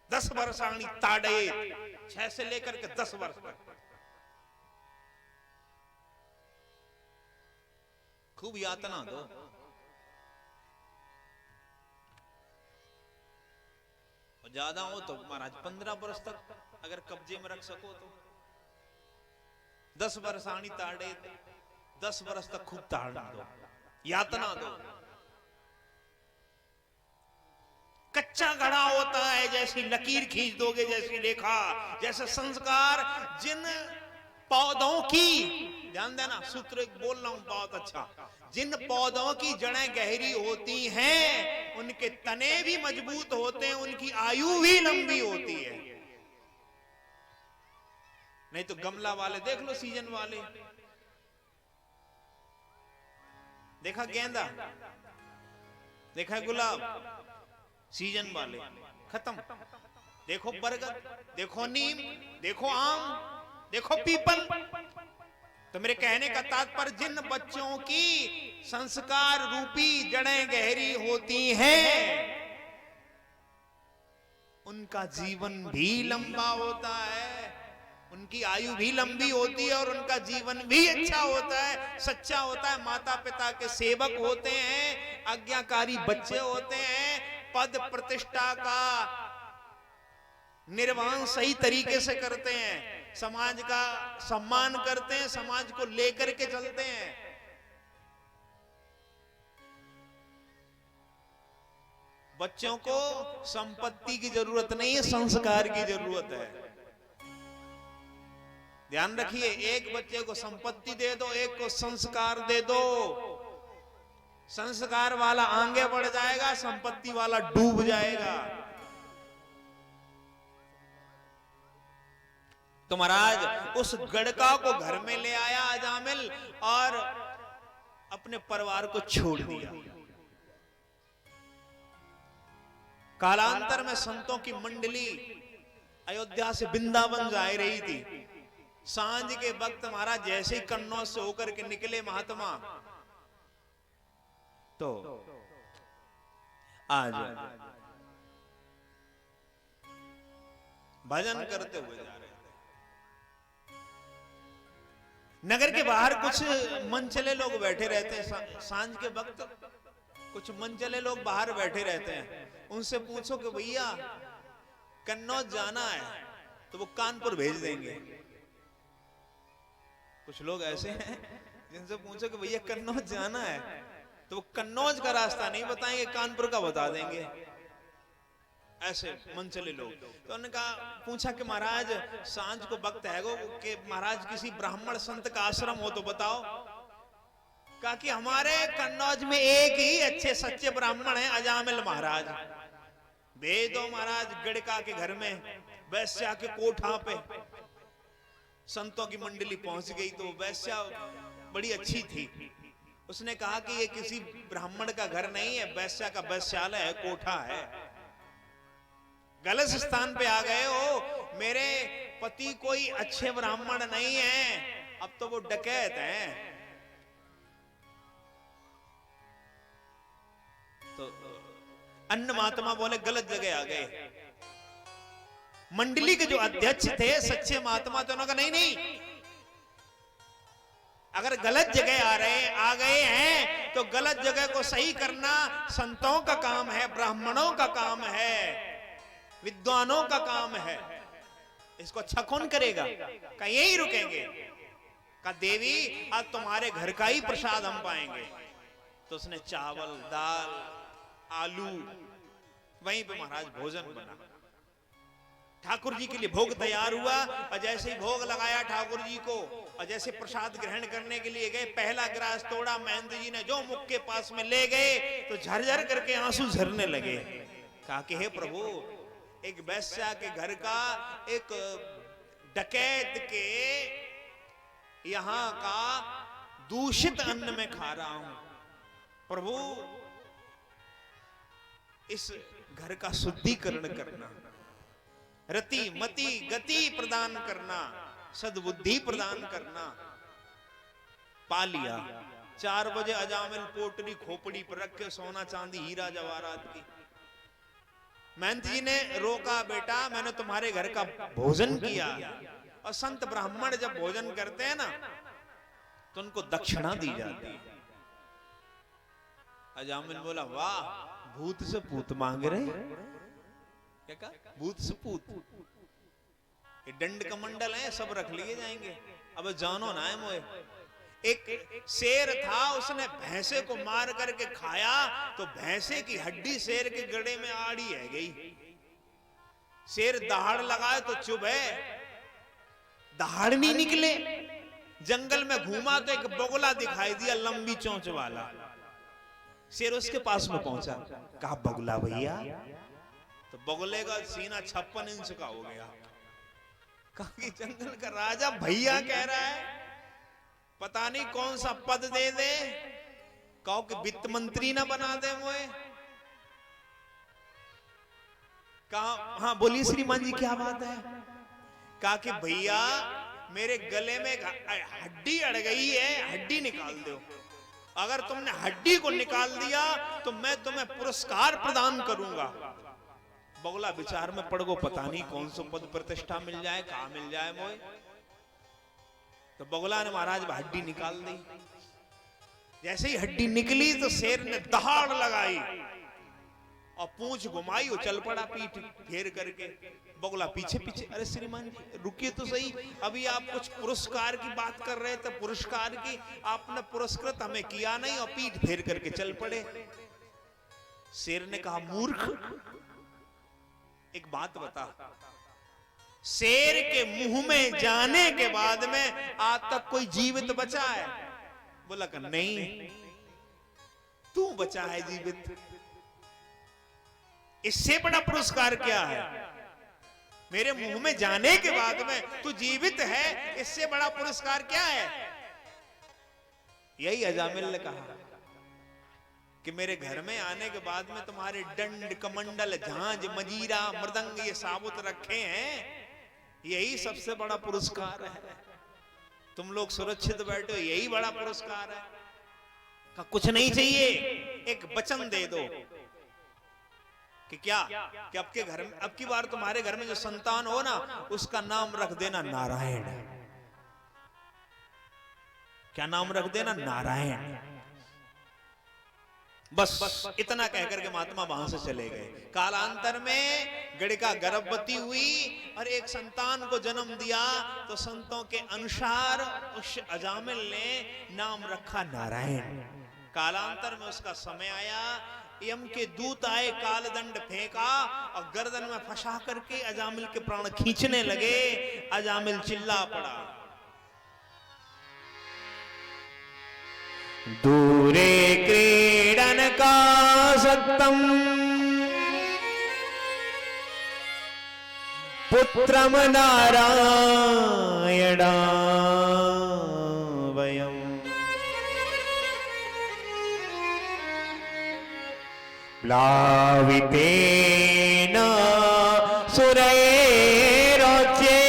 10 वर्षाणी ताड़ेत, 6 से लेकर के 10 वर्ष तक खूब यातना दो। और ज्यादा हो तो महाराज 15 वर्ष तक अगर कब्जे में रख सको तो 10 वर्षाणी ताड़े, 10 वर्ष तक खूब ताड़ना दो, यातना दो। कच्चा घड़ा होता है, जैसी लकीर खींच दोगे, जैसी रेखा, जैसे संस्कार जिन पौधों की, ध्यान देना सूत्र एक बोल रहा हूं बहुत अच्छा, जिन पौधों की जड़ें गहरी होती हैं उनके तने भी मजबूत होते हैं, उनकी आयु भी लंबी होती है। नहीं तो गमला वाले देख लो, सीजन वाले, देखा गेंदा, देखा गुलाब, सीजन वाले खत्म। देखो बरगद, देखो नीम, देखो आम, देखो पीपल। तो मेरे कहने का तात्पर्य, जिन बच्चों की संस्कार रूपी जड़ें गहरी होती हैं उनका जीवन भी लंबा होता है, उनकी आयु भी लंबी होती है और उनका जीवन भी अच्छा होता है, सच्चा होता है। माता पिता के सेवक होते हैं, आज्ञाकारी बच्चे होते हैं, पद प्रतिष्ठा का निर्वहन सही तरीके से करते हैं, समाज का सम्मान करते हैं, समाज को लेकर के चलते हैं। बच्चों को संपत्ति की जरूरत नहीं है, संस्कार की जरूरत है। ध्यान रखिए, एक बच्चे को संपत्ति दे दो, एक को संस्कार दे दो। संस्कार वाला आगे बढ़ जाएगा, संपत्ति वाला डूब जाएगा। तो महाराज उस गड़का को घर में ले आया अजामिल और अपने परिवार को छोड़ दिया। कालांतर में संतों की मंडली अयोध्या से वृंदावन जा रही थी। सांझ के वक्त महाराज जैसे ही कन्नौज से होकर के निकले महात्मा, तो आज भजन करते हुए जा रहे थे। नगर के बाहर कुछ मनचले लोग बैठे रहते हैं। सांझ के वक्त कुछ मनचले लोग बाहर बैठे रहते हैं। उनसे पूछो कि भैया कन्नौज जाना है तो वो कानपुर भेज देंगे। कुछ लोग ऐसे हैं जिनसे पूछो कि भैया कन्नौज जाना है तो वो कन्नौज का रास्ता नहीं बताएंगे, कानपुर का बता देंगे। ऐसे मनचले लोग। तो उन्होंने कहा, पूछा कि महाराज सांझ को वक्त है कि महाराज किसी ब्राह्मण संत का आश्रम हो तो बताओ। कहा कि हमारे कन्नौज में एक ही अच्छे सच्चे ब्राह्मण हैं, अजामिल महाराज। भेज दो महाराज गड़का के घर में, वैश्या के कोठा पे। संतों की मंडली पहुंच गई तो वैश्या बड़ी अच्छी थी। उसने कहा कि ये किसी ब्राह्मण का घर नहीं है, वैश्या का वैश्यालय है, कोठा है। गलत स्थान पे आ गए हो, मेरे पति कोई अच्छे ब्राह्मण नहीं है, अब तो वो डकैत हैं। तो अन्न महात्मा बोले गलत जगह आ गए। मंडली के जो अध्यक्ष थे सच्चे महात्मा, तो उन्होंने कहा नहीं नहीं, अगर गलत जगह आ गए हैं तो गलत जगह को सही करना संतों का काम है, ब्राह्मणों का काम है, विद्वानों का काम है। इसको अच्छा कौन करेगा? का यही रुकेंगे? का देवी आज तुम्हारे घर का ही प्रसाद हम पाएंगे। तो उसने चावल दाल आलू, वहीं पे महाराज भोजन बना। ठाकुर जी के लिए भोग तैयार हुआ और जैसे ही भोग लगाया ठाकुर जी को और जैसे प्रसाद ग्रहण करने के लिए गए, पहला ग्रास तोड़ा, महेंद्र जी ने जो मुख के पास में ले गए तो झरझर करके आंसू झरने लगे। कहा कि हे प्रभु, एक वैश्या के घर का, एक डकैत के यहां का दूषित अन्न में खा रहा हूं। प्रभु, इस घर का शुद्धिकरण करना, रति मति गति प्रदान करना, सद्बुद्धि प्रदान करना। पा लिया। 4 बजे अजामिल पोटली खोपड़ी पर रख के सोना चांदी हीरा जवाहरात की। महंत जी ने रोका, बेटा मैंने तुम्हारे घर का भोजन किया। और संत ब्राह्मण जब भोजन करते हैं ना तो उनको दक्षिणा दी जाती है। अजामिल बोला, वाह, भूत से पूत मांग रहे। क्या कहा? भूत से पूत। ये दंड कमंडल है, सब रख लिए जाएंगे। अब जानो ना है मोए। एक शेर था, उसने भैंसे को मार करके खाया तो भैंसे की हड्डी शेर के गड़े में आड़ी है गई। शेर दहाड़ लगाए तो चुभ है, दहाड़ नहीं निकले। जंगल में घूमा तो एक बगुला दिखाई दिया, लंबी चोंच वाला। शेर उसके पास में पहुंचा, कहा बगुला भैया। तो बगुले का सीना 56 इंच का हो गया। कहा कि जंगल का राजा भैया कह रहा है, पता नहीं कौन सा पद दे दे, कहो कि वित्त मंत्री ना बना दे मोए। कहा हाँ बोलिए श्रीमान जी, क्या बात है? कहा कि भैया मेरे गले में हड्डी अड़ गई है, हड्डी निकाल दो। अगर तुमने हड्डी को निकाल दिया तो मैं तुम्हें पुरस्कार प्रदान करूंगा। बगुला विचार में पड़ गो, पता नहीं कौन सा पद प्रतिष्ठा मिल जाए, कहां मिल जाए मोए। तो बगुला ने महाराज हड्डी निकाल दी। जैसे ही हड्डी निकली तो शेर ने दहाड़ लगाई और पूंछ घुमाई और चल पड़ा पीठ फेर करके। बगुला पीछे पीछे। अरे श्रीमान जी रुकिए तो सही, अभी आप कुछ पुरस्कार की बात कर रहे थे, पुरस्कार की आपने पुरस्कृत हमें किया नहीं और पीठ फेर करके चल पड़े। शेर ने कहा, मूर्ख, एक बात बता, शेर के मुंह में जाने के बाद में आज तक कोई जीवित बचा है? बोला कि नहीं, तू बचा है जीवित। इससे बड़ा पुरस्कार क्या है? मेरे मुंह में जाने के बाद में तू जीवित है, इससे बड़ा पुरस्कार क्या है? यही अजामिल ने कहा कि मेरे घर में आने के बाद में तुम्हारे दंड कमंडल झांझ मजीरा मृदंग ये साबुत रखे हैं, यही सबसे बड़ा पुरस्कार है। तुम लोग सुरक्षित बैठे हो, यही बड़ा पुरस्कार है। का कुछ नहीं चाहिए, एक वचन दे दो कि क्या कि आपके घर में अब की बार तुम्हारे घर में जो संतान हो ना, उसका नाम रख देना नारायण। क्या नाम रख देना? नारायण। बस इतना कहकर के महात्मा वहां से चले गए। कालांतर में गणिका गर्भवती हुई और एक संतान को जन्म दिया। तो संतों के अनुसार उस अजामिल ने नाम रखा नारायण। कालांतर में उसका समय आया, यम के दूत आए, कालदंड फेंका और गर्दन में फंसा करके अजामिल के प्राण खींचने लगे। अजामिल चिल्ला पड़ा, दूरे क्रीडन का सत्तम पुत्रम नारायणा वयम् प्लावितेन सुरैरोच्ये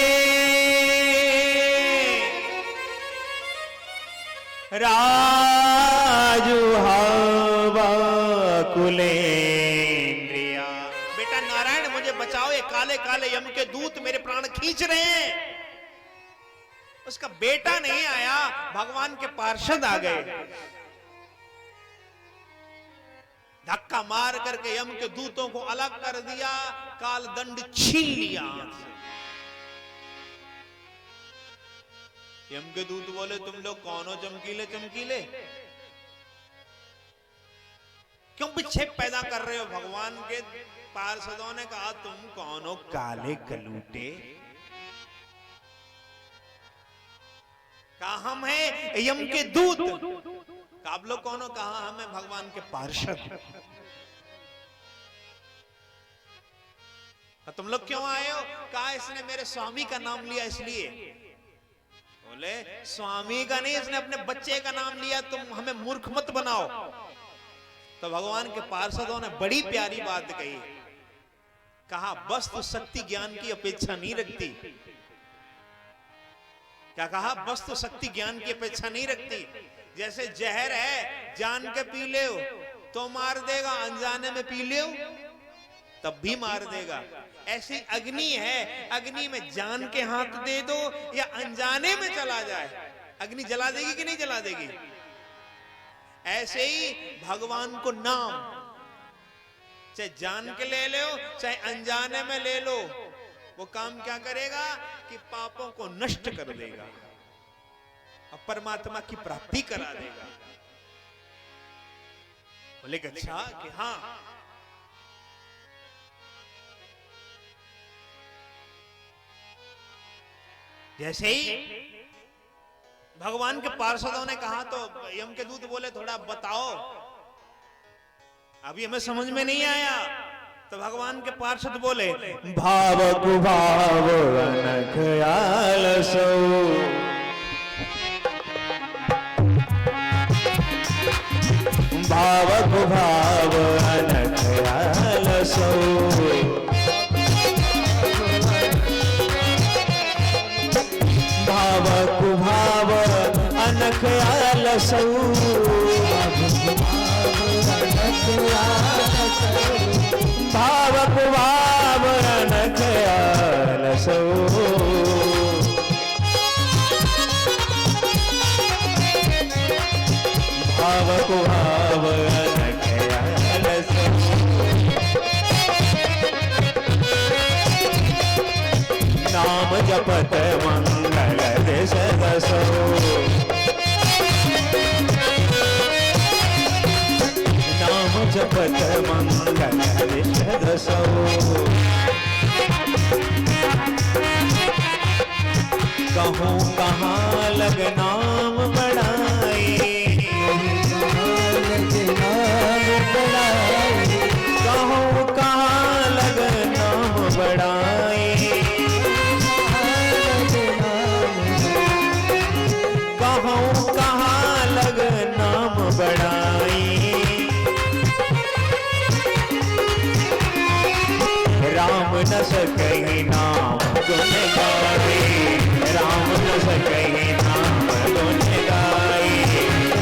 राजुहावा कुलेन्द्रिया। बेटा नारायण मुझे बचाओ, ये काले काले यम के दूत मेरे प्राण खींच रहे हैं। उसका बेटा नहीं आया, भगवान के पार्षद आ गए, धक्का मार करके यम के दूतों को अलग कर दिया, काल दंड छीन लिया हाथ से। यम के दूत बोले, तुम लोग कौन हो चमकीले चमकीले? क्यों विक्षेप पैदा कर रहे हो भगवान के पार्षदों ने कहा तुम कौन हो काले कलूटे? कहा हम हैं यम के दूत। कहा आप लोग कौन हो? कहा हम हैं भगवान के पार्षद। तुम लोग क्यों आए हो? कहा इसने मेरे स्वामी का नाम लिया इसलिए। बोले स्वामी का नहीं, इसने अपने बच्चे का नाम लिया, तुम हमें मूर्ख मत बनाओ। तो भगवान के पार्षदों ने बड़ी प्यारी बात कही। कहा वस्तु शक्ति ज्ञान की अपेक्षा नहीं रखती। क्या कहा? वस्तु शक्ति ज्ञान की अपेक्षा नहीं रखती। जैसे जहर है जान के पी ले तो मार देगा, अनजाने में पी ले तब भी मार देगा। ऐसी अग्नि है, अग्नि में जान के हाथ दे दो या अनजाने में चला जाए, अग्नि जला देगी कि नहीं जला देगी? ऐसे ही भगवान को नाम चाहे जान के ले लो चाहे अनजाने में ले लो, वो काम क्या करेगा कि पापों को नष्ट कर देगा और परमात्मा की प्राप्ति करा देगा। बोले अच्छा कि हाँ। जैसे ही भगवान के पार्षदों ने कहा तो यम के दूत बोले थोड़ा बताओ, अभी हमें समझ में नहीं आया। तो भगवान के पार्षद बोले भाव कुभाव अनख आलसो, भाव कुभाव अनख आलसो, भाव कुभाव अनख आलसो, भाव कुभाव अनख आलसो, भाव कुभाव अनख आलसो, नाम जपत मंगल देश दसो, नाम जपत मंगल देश दसो, कहूँ कहाँ लग नाम बढ़ाए, कहूँ कहाँ लग नाम बढ़ाए, कहूँ कहाँ लग नाम बढ़ाई, राम न सकहि नाम गुण गाए, राम न सकहि नाम गुण गाए,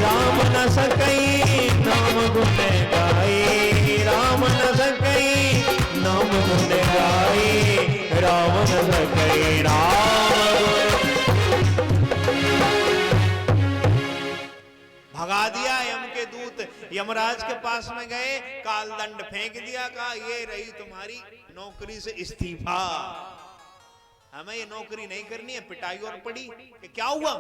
राम न सकहि नाम गुण गाए, राम न सकहि नाम गुण गाए, राम न सकहि नाम गुण। भगा दिया यम के दूत, यमराज के पास में गए, काल दंड फेंक दिया, कहा ये रही तुम्हारी नौकरी से इस्तीफा, हमें ये नौकरी नहीं करनी है। पिटाई और पड़ी कि क्या हुआ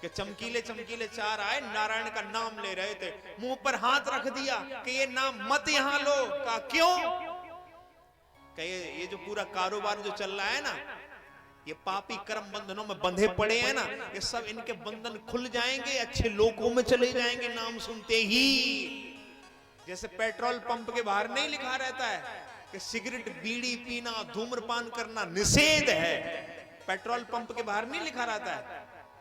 कि चमकीले चमकीले चार आए, नारायण का नाम ले रहे थे, मुंह पर हाथ रख दिया कि ये नाम मत यहां लो। कहा क्यों? कि ये जो पूरा कारोबार जो चल रहा है ना, ये पापी कर्म बंधनों में बंधे पड़े हैं ना, ये सब इनके बंधन खुल जाएंगे, अच्छे लोकों में चले जाएंगे नाम सुनते ही। जैसे पेट्रोल पंप के बाहर नहीं लिखा रहता है कि सिगरेट बीड़ी पीना धूम्रपान करना निषेध है, पेट्रोल पंप के बाहर नहीं लिखा रहता है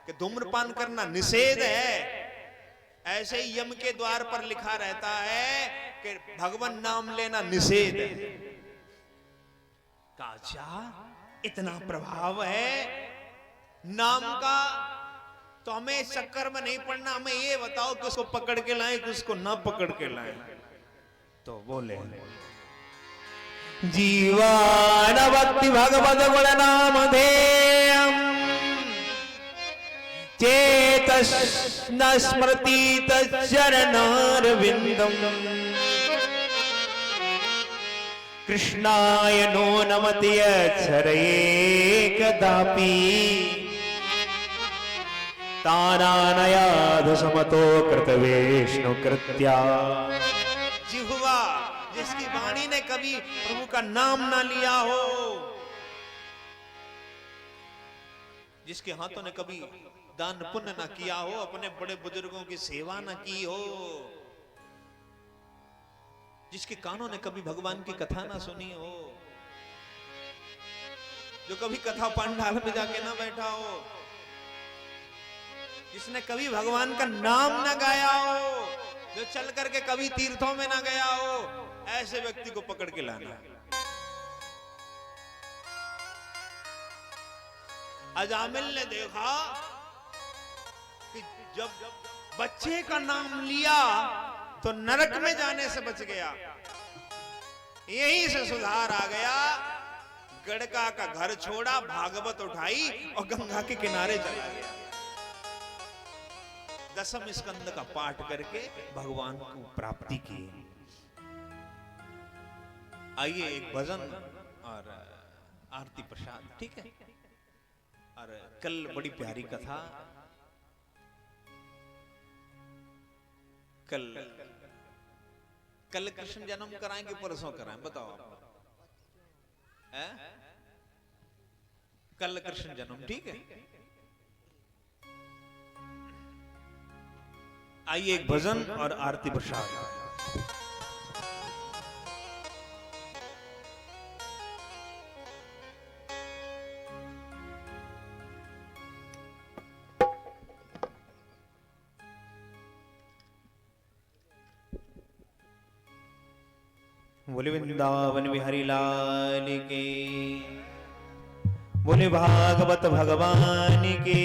कि धूम्रपान करना निषेध है। ऐसे ही यम के द्वार पर लिखा रहता है कि भगवान नाम लेना निषेध है। अच्छा इतना प्रभाव है नाम का, तो हमें चक्कर में नहीं पड़ना, हमें ये बताओ कि उसको पकड़ के लाएं कि उसको ना पकड़ के लाएं। तो बोले जीवान भक्ति भगवद गुण नाम धेयम्, चेतस न स्मृति तच्चरणारविन्दम्, कृष्णाय नो नमति यच्छरये कदापि, तानानयाध समतो कृतवेष्णु कृत्या। जिह्वा जिसकी वाणी ने कभी कभी प्रभु का नाम ना लिया हो, जिसके हाथों ने कभी दान पुण्य ना किया हो, अपने बड़े बुजुर्गों की सेवा ना की हो, जिसके कानों ने कभी भगवान की कथा ना सुनी हो, जो कभी कथा पंडाल में जाके ना बैठा हो, जिसने कभी भगवान का नाम ना गाया हो, जो चल करके कभी तीर्थों में ना गया हो, ऐसे व्यक्ति को पकड़ के लाना। अजामिल ने देखा कि जब बच्चे का नाम लिया तो नरक में जाने से बच गया, यहीं से सुधार आ गया। गड़का का घर छोड़ा, भागवत उठाई और गंगा के किनारे चला गया। दसम स्कंद का पाठ करके भगवान को प्राप्ति की। आइए एक भजन और आरती प्रसाद, ठीक है। और कल बड़ी प्यारी कथा, कल कृष्ण जन्म कराएंगे, परसों कराएं, बताओ आप? कल कृष्ण जन्म, ठीक है। आइए एक भजन और आरती प्रसाद। बोले वृंदावन बिहारी लाल के, बोले भागवत भगवान के,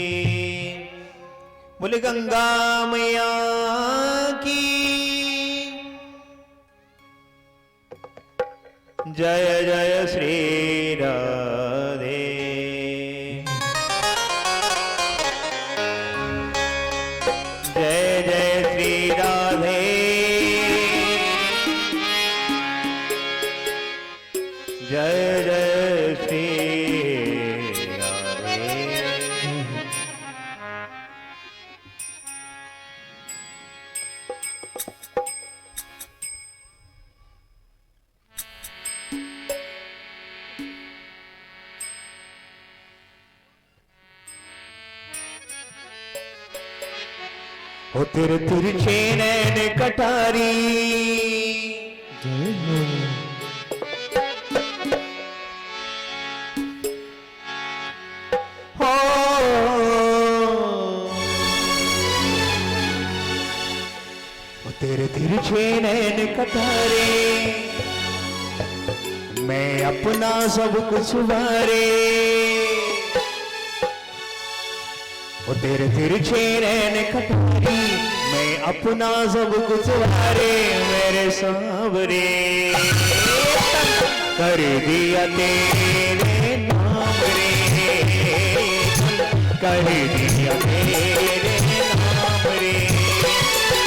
बोले गंगा मैया की जय जय श्री राधे। जय जय श्री राधे, जय जय श्री राधे। ओ तेरे तिरछे नैन कटारी, तेरे तिरछे नैन कटारे, मैं अपना सब कुछ वारे। वो तेरे तिरछे नैन कटारी, मैं अपना सब कुछ वारे। मेरे सांवरे कर दिया तेरे नाम रे, कर दिया तेरे नाम रे।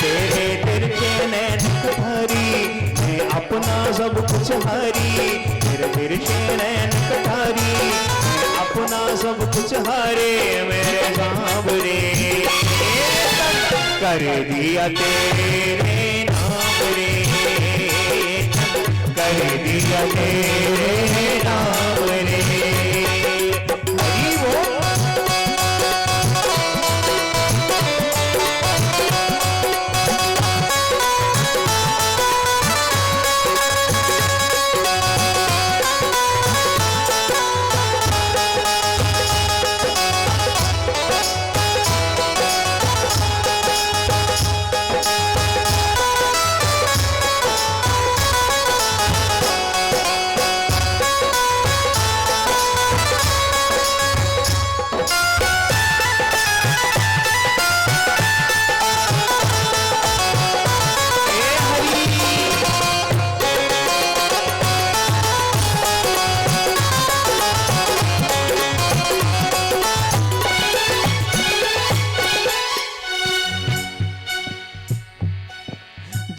तेरे तिरछे नैन कटारी, मैं अपना सब कुछ हारी। तेरे तिरछे नैन कटारी, मैं अपना सब कुछ हारे। मेरे सांवरे कर दिया तेरे नाम रे, कर दिया तेरे नाम रे। हरि बोल।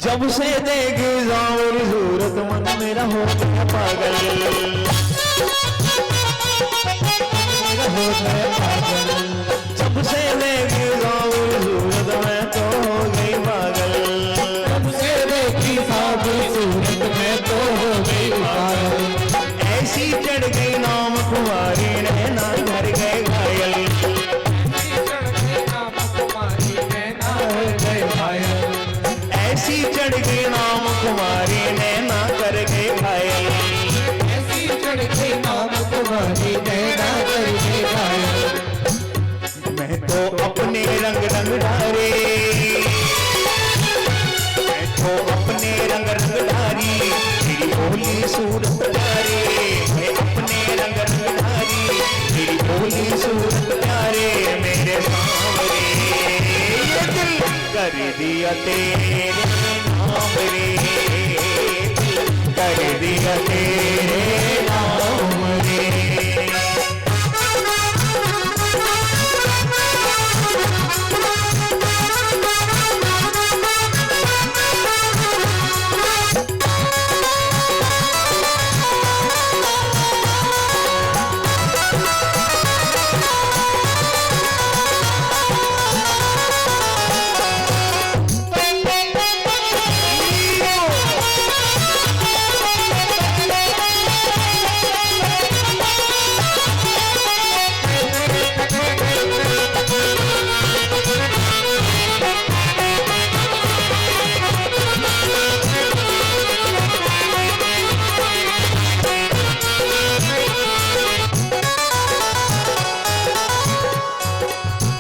जब से देख जाऊर सूरत मन मेरा हो गया पागल, मेरा हो गया पागल। जब से देख जाऊर सूरत मैं तो हो गई पागल, जब से देखी साबुर सूरत मैं तो हो गई तो अपने रंग रंग ढारे, मैं तो अपने रंग रंग ढारी, तेरी भोली सूरत प्यारे, मैं अपने रंग रंग ढारी, तेरी भोली सूरत प्यारे, मेरे सांवरे ये दिल कर दिया तेरे नाम रे, कर दिया तेरे नाम रे।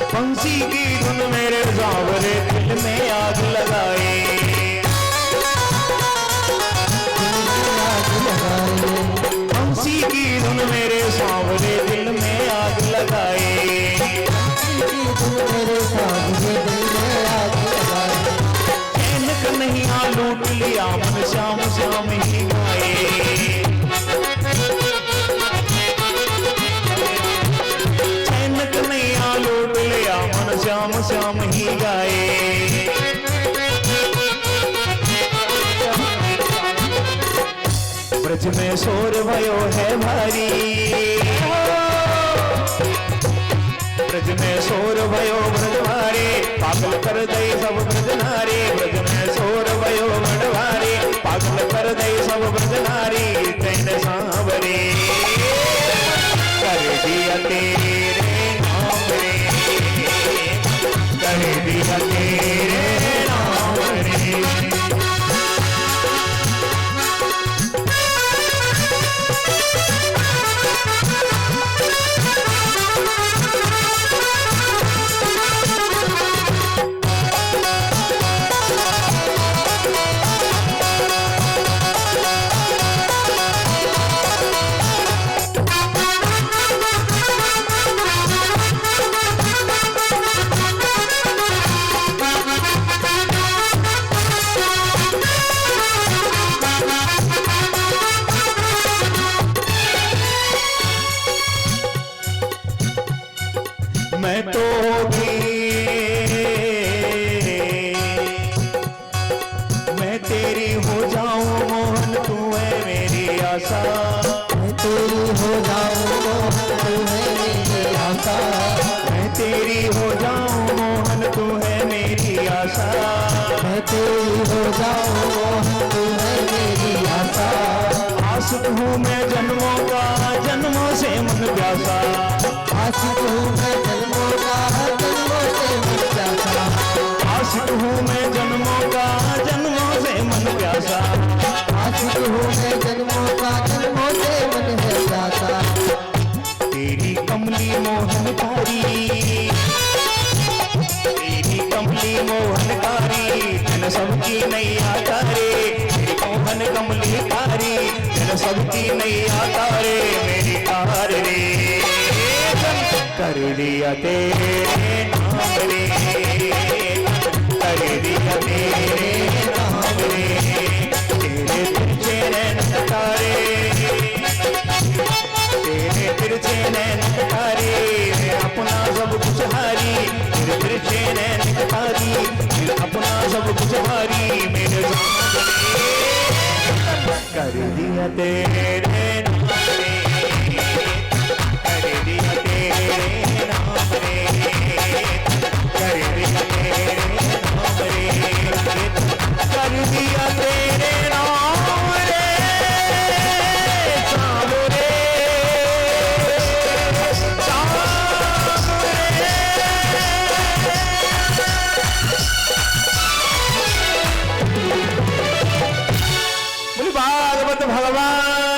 बंसी की धुन मेरे सांवरे दिल में आग लगाए, बंसी की धुन मेरे सांवरे दिल में आग लगाए, चैन का नहीं लूट लिया मन श्याम श्याम ही गाए, लूट लिया मन श्याम श्याम ही गाए। ब्रज में शोर भयो है भारी, ब्रज में शोर भयो ब्रज भारी, पागल कर दई सब ब्रज नारी, ब्रज में शोर भयो ब्रज भारी, पागल कर दई सब ब्रज नारी, तेरे सांवरे कर दिया तेरे कर दिया तेरे नाम रे। मैं तो भी मैं तेरी हो जाऊं मोहन तू है मेरी आशा, मैं तेरी हो जाऊं मोहन तू है मेरी आशा, मैं तेरी हो जाऊं मोहन तू है मेरी आशा, मैं तेरी हो जाऊं मोहन तू है मेरी आशा, आशिक हूँ मैं जन्मों का जन्मों से मन प्यासा, आशिक हूँ मैं जन्मों का जन्मों से मन प्यासा, आशिक हूँ मैं जन्मों का जन्मों से मन प्यासा, आशिक हूँ मैं जन्मों का जन्मों से मन है प्यासा, तेरी कमली मोहनकारी, तेरी कमली मोहनकारी, तन सबकी नैया तारे, तेरी मोहन कमली कारी, तन सबकी नैया तारे, मेरी कार रे कर दिया तेरे नाम रे, कर दिया तेरे नाम रे, तेरे तिरछे नैन तारे, तेरे तिरछे नैन तारे, मैं अपना सब कुछ हारी, तेरे तिरछे नैन तारी, मैं अपना सब कुछ हारी, मेरे कर दिया तेरे नाम रे, कर दिया तेरे नाम रे, कर दिया तेरे नाम रे, कर दिया तेरे नाम रे, सांवरे सांवरे। बोली भागवत भगवान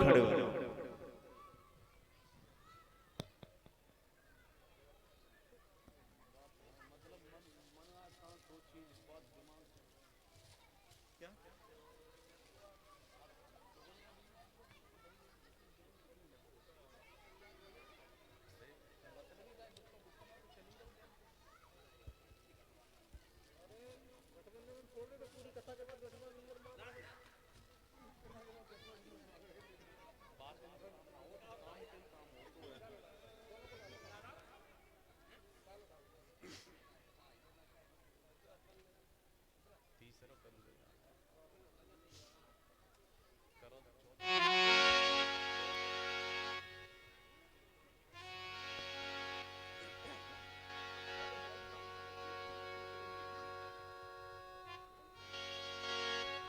खड़े हो जाओ।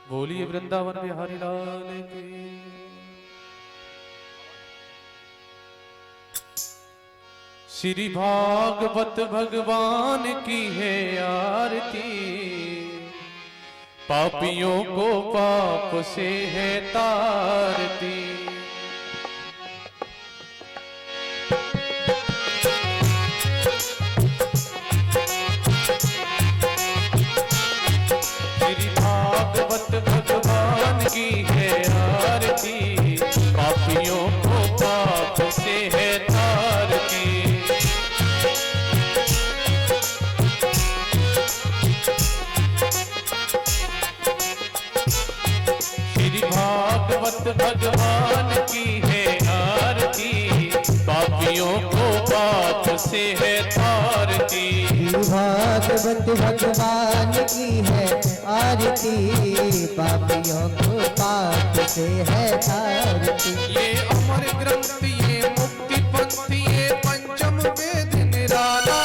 बोलिए वृंदावन बिहारी लाल की। श्री भागवत भगवान की है आरती, पापियों को पाप से है तारती। श्री भागवत भगवान की है आरती, पापियों को पाप से है तारती। श्री भागवत भगवान की है आरती, पापियों को पाप से है तारती। भागवत भगवान की है आरती, पापियों को पाप से है तारती। ये अमर ग्रंथ ये मुक्ति पंथ ये पंचम वेद निराला,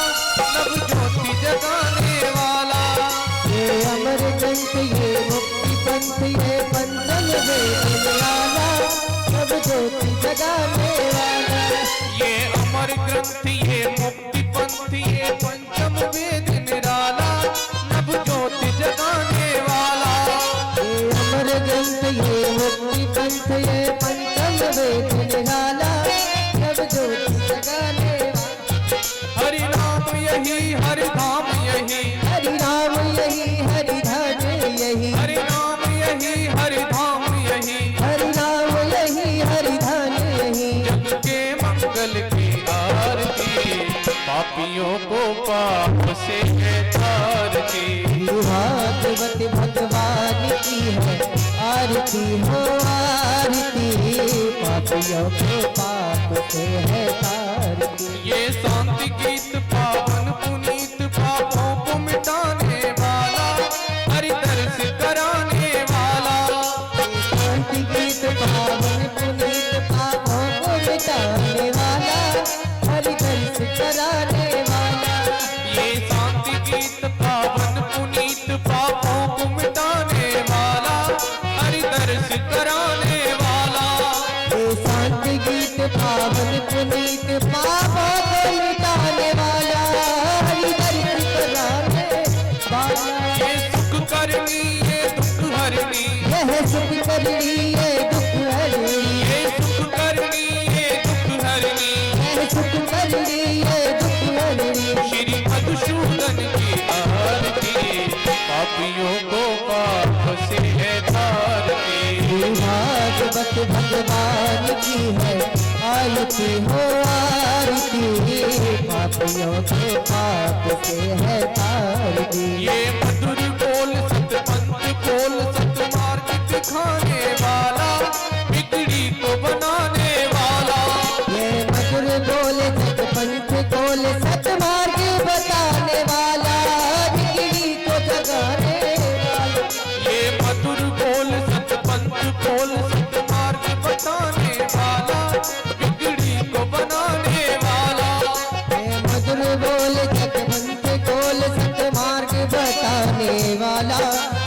नव ज्योति जगाने वाला। ये अमर ग्रंथ ये मुक्ति पंथ ये पंचम वेद निराला, सब ज्योति जगाने वाला। ये अमर ग्रंथ ये मुक्ति पंथ ये पंचम वेद निराला, नव ज्योति जगाने वाला। ये अमर ग्रंथ ये मुक्ति पंथ ये पंचम वेद निराला, सब ज्योति जगाने वाला। हरि नाम यही हरि धाम यही, हरि नाम यही हरि धाम यही, हरि नाम यही हरि धाम यही। हरि नाम यही हरि धाम यही। जग के मंगल की आरती, पापियों को पाप से है तारती। भागवत भगवान की है आरती हो आरती, पापियों को पाप से है तारती। ये शांति गीत पावन पुनीत, पापों को मिटाने वाला, हरि दर्श कराने वाला। शांति गीत पावन पुनीत, पापों को मिटाने वाला, हरि दर्श कराने वाला। ये शांति गीत पावन पुनीत, पापों को मिटाने वाला, हरि दर्श कराने वाला। ये शांति गीत पावन पुनीत, पापों को मिटाने वाला, हरि दर्श कराने वाला। ये सुख करनी ये दुख हरनी, यह सुख करनी ये दुख हरनी, ये सुख करनी ये दुख हरनी। यह सुख करनी ये दुख हरनी। श्री मधुसूदन की आरती, पापियों को पाप से है तारती। भागवत भगवान की है आरती हो आरती, पापियों को पाप से है तारती। ये मधुर बोल सतपंथ बोल सतमार्ग दिखाने वाला, बिगड़ी को बनाने वाला। ये मधुर बोल सतपंथ बोल सतमार्ग बताने वाला, बिगड़ी को जगाने वाला। ये मधुर बोल सतपंथ बोल सतमार्ग बताने वाला, बिगड़ी को बनाने वाला। ये मधुर बोल सतपंथ बोल सतमार्ग बताने वाला,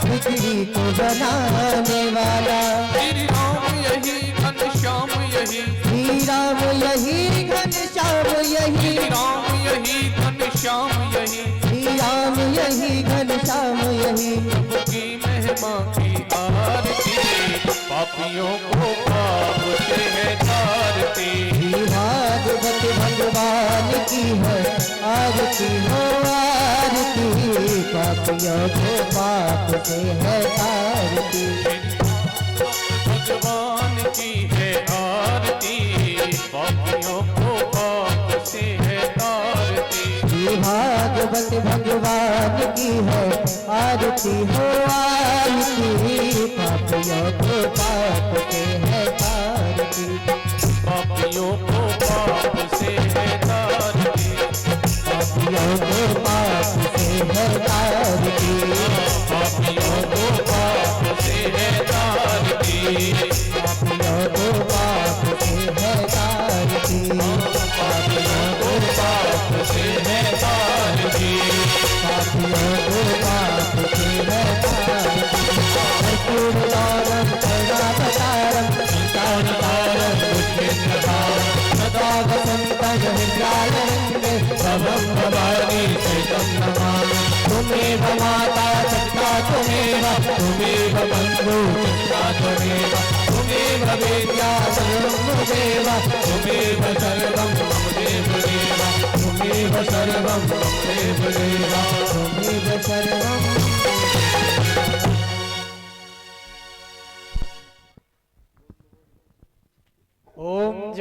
बिगड़ी को बनाने वाला। श्री राम यही घनश्याम यही, श्री राम यही घनश्याम यही, श्री राम यही घनश्याम यही। श्री राम यही घनश्याम यही। की महिमा की आरती, पापियों को पाप से है तारती। भागवत भगवान की है आरती हो आरती, पापियों को पाप से है तारती। भगवान की है आरती, पापियों को पाप से है तारती। भागवत भगवान की है आरती हो आरती, पापियों को पाप से है तारती। पापियों को पाप से है तारती। पापियों को पाप से है तारती। पापियों को पाप से है तारती। पापियों को पाप से है तारती। पापियों को पाप से है तारती। पापियों को पाप से है तारती। कर्पूरगौरम करुणावतारम संतानकारं बुद्धिप्रभावं सदा वसन्तं हृदयारण्ये भवं भवानी चैतं नमामि। त्वमेव माता पिता त्वमेव, त्वमेव बन्धुः पिता त्वमेव, त्वमेव वेद्या सर्वं मम देव, त्वमेव सर्वं मम देवदेव, त्वमेव सर्वं मम देवदेव, त्वमेव सर्वं। ओम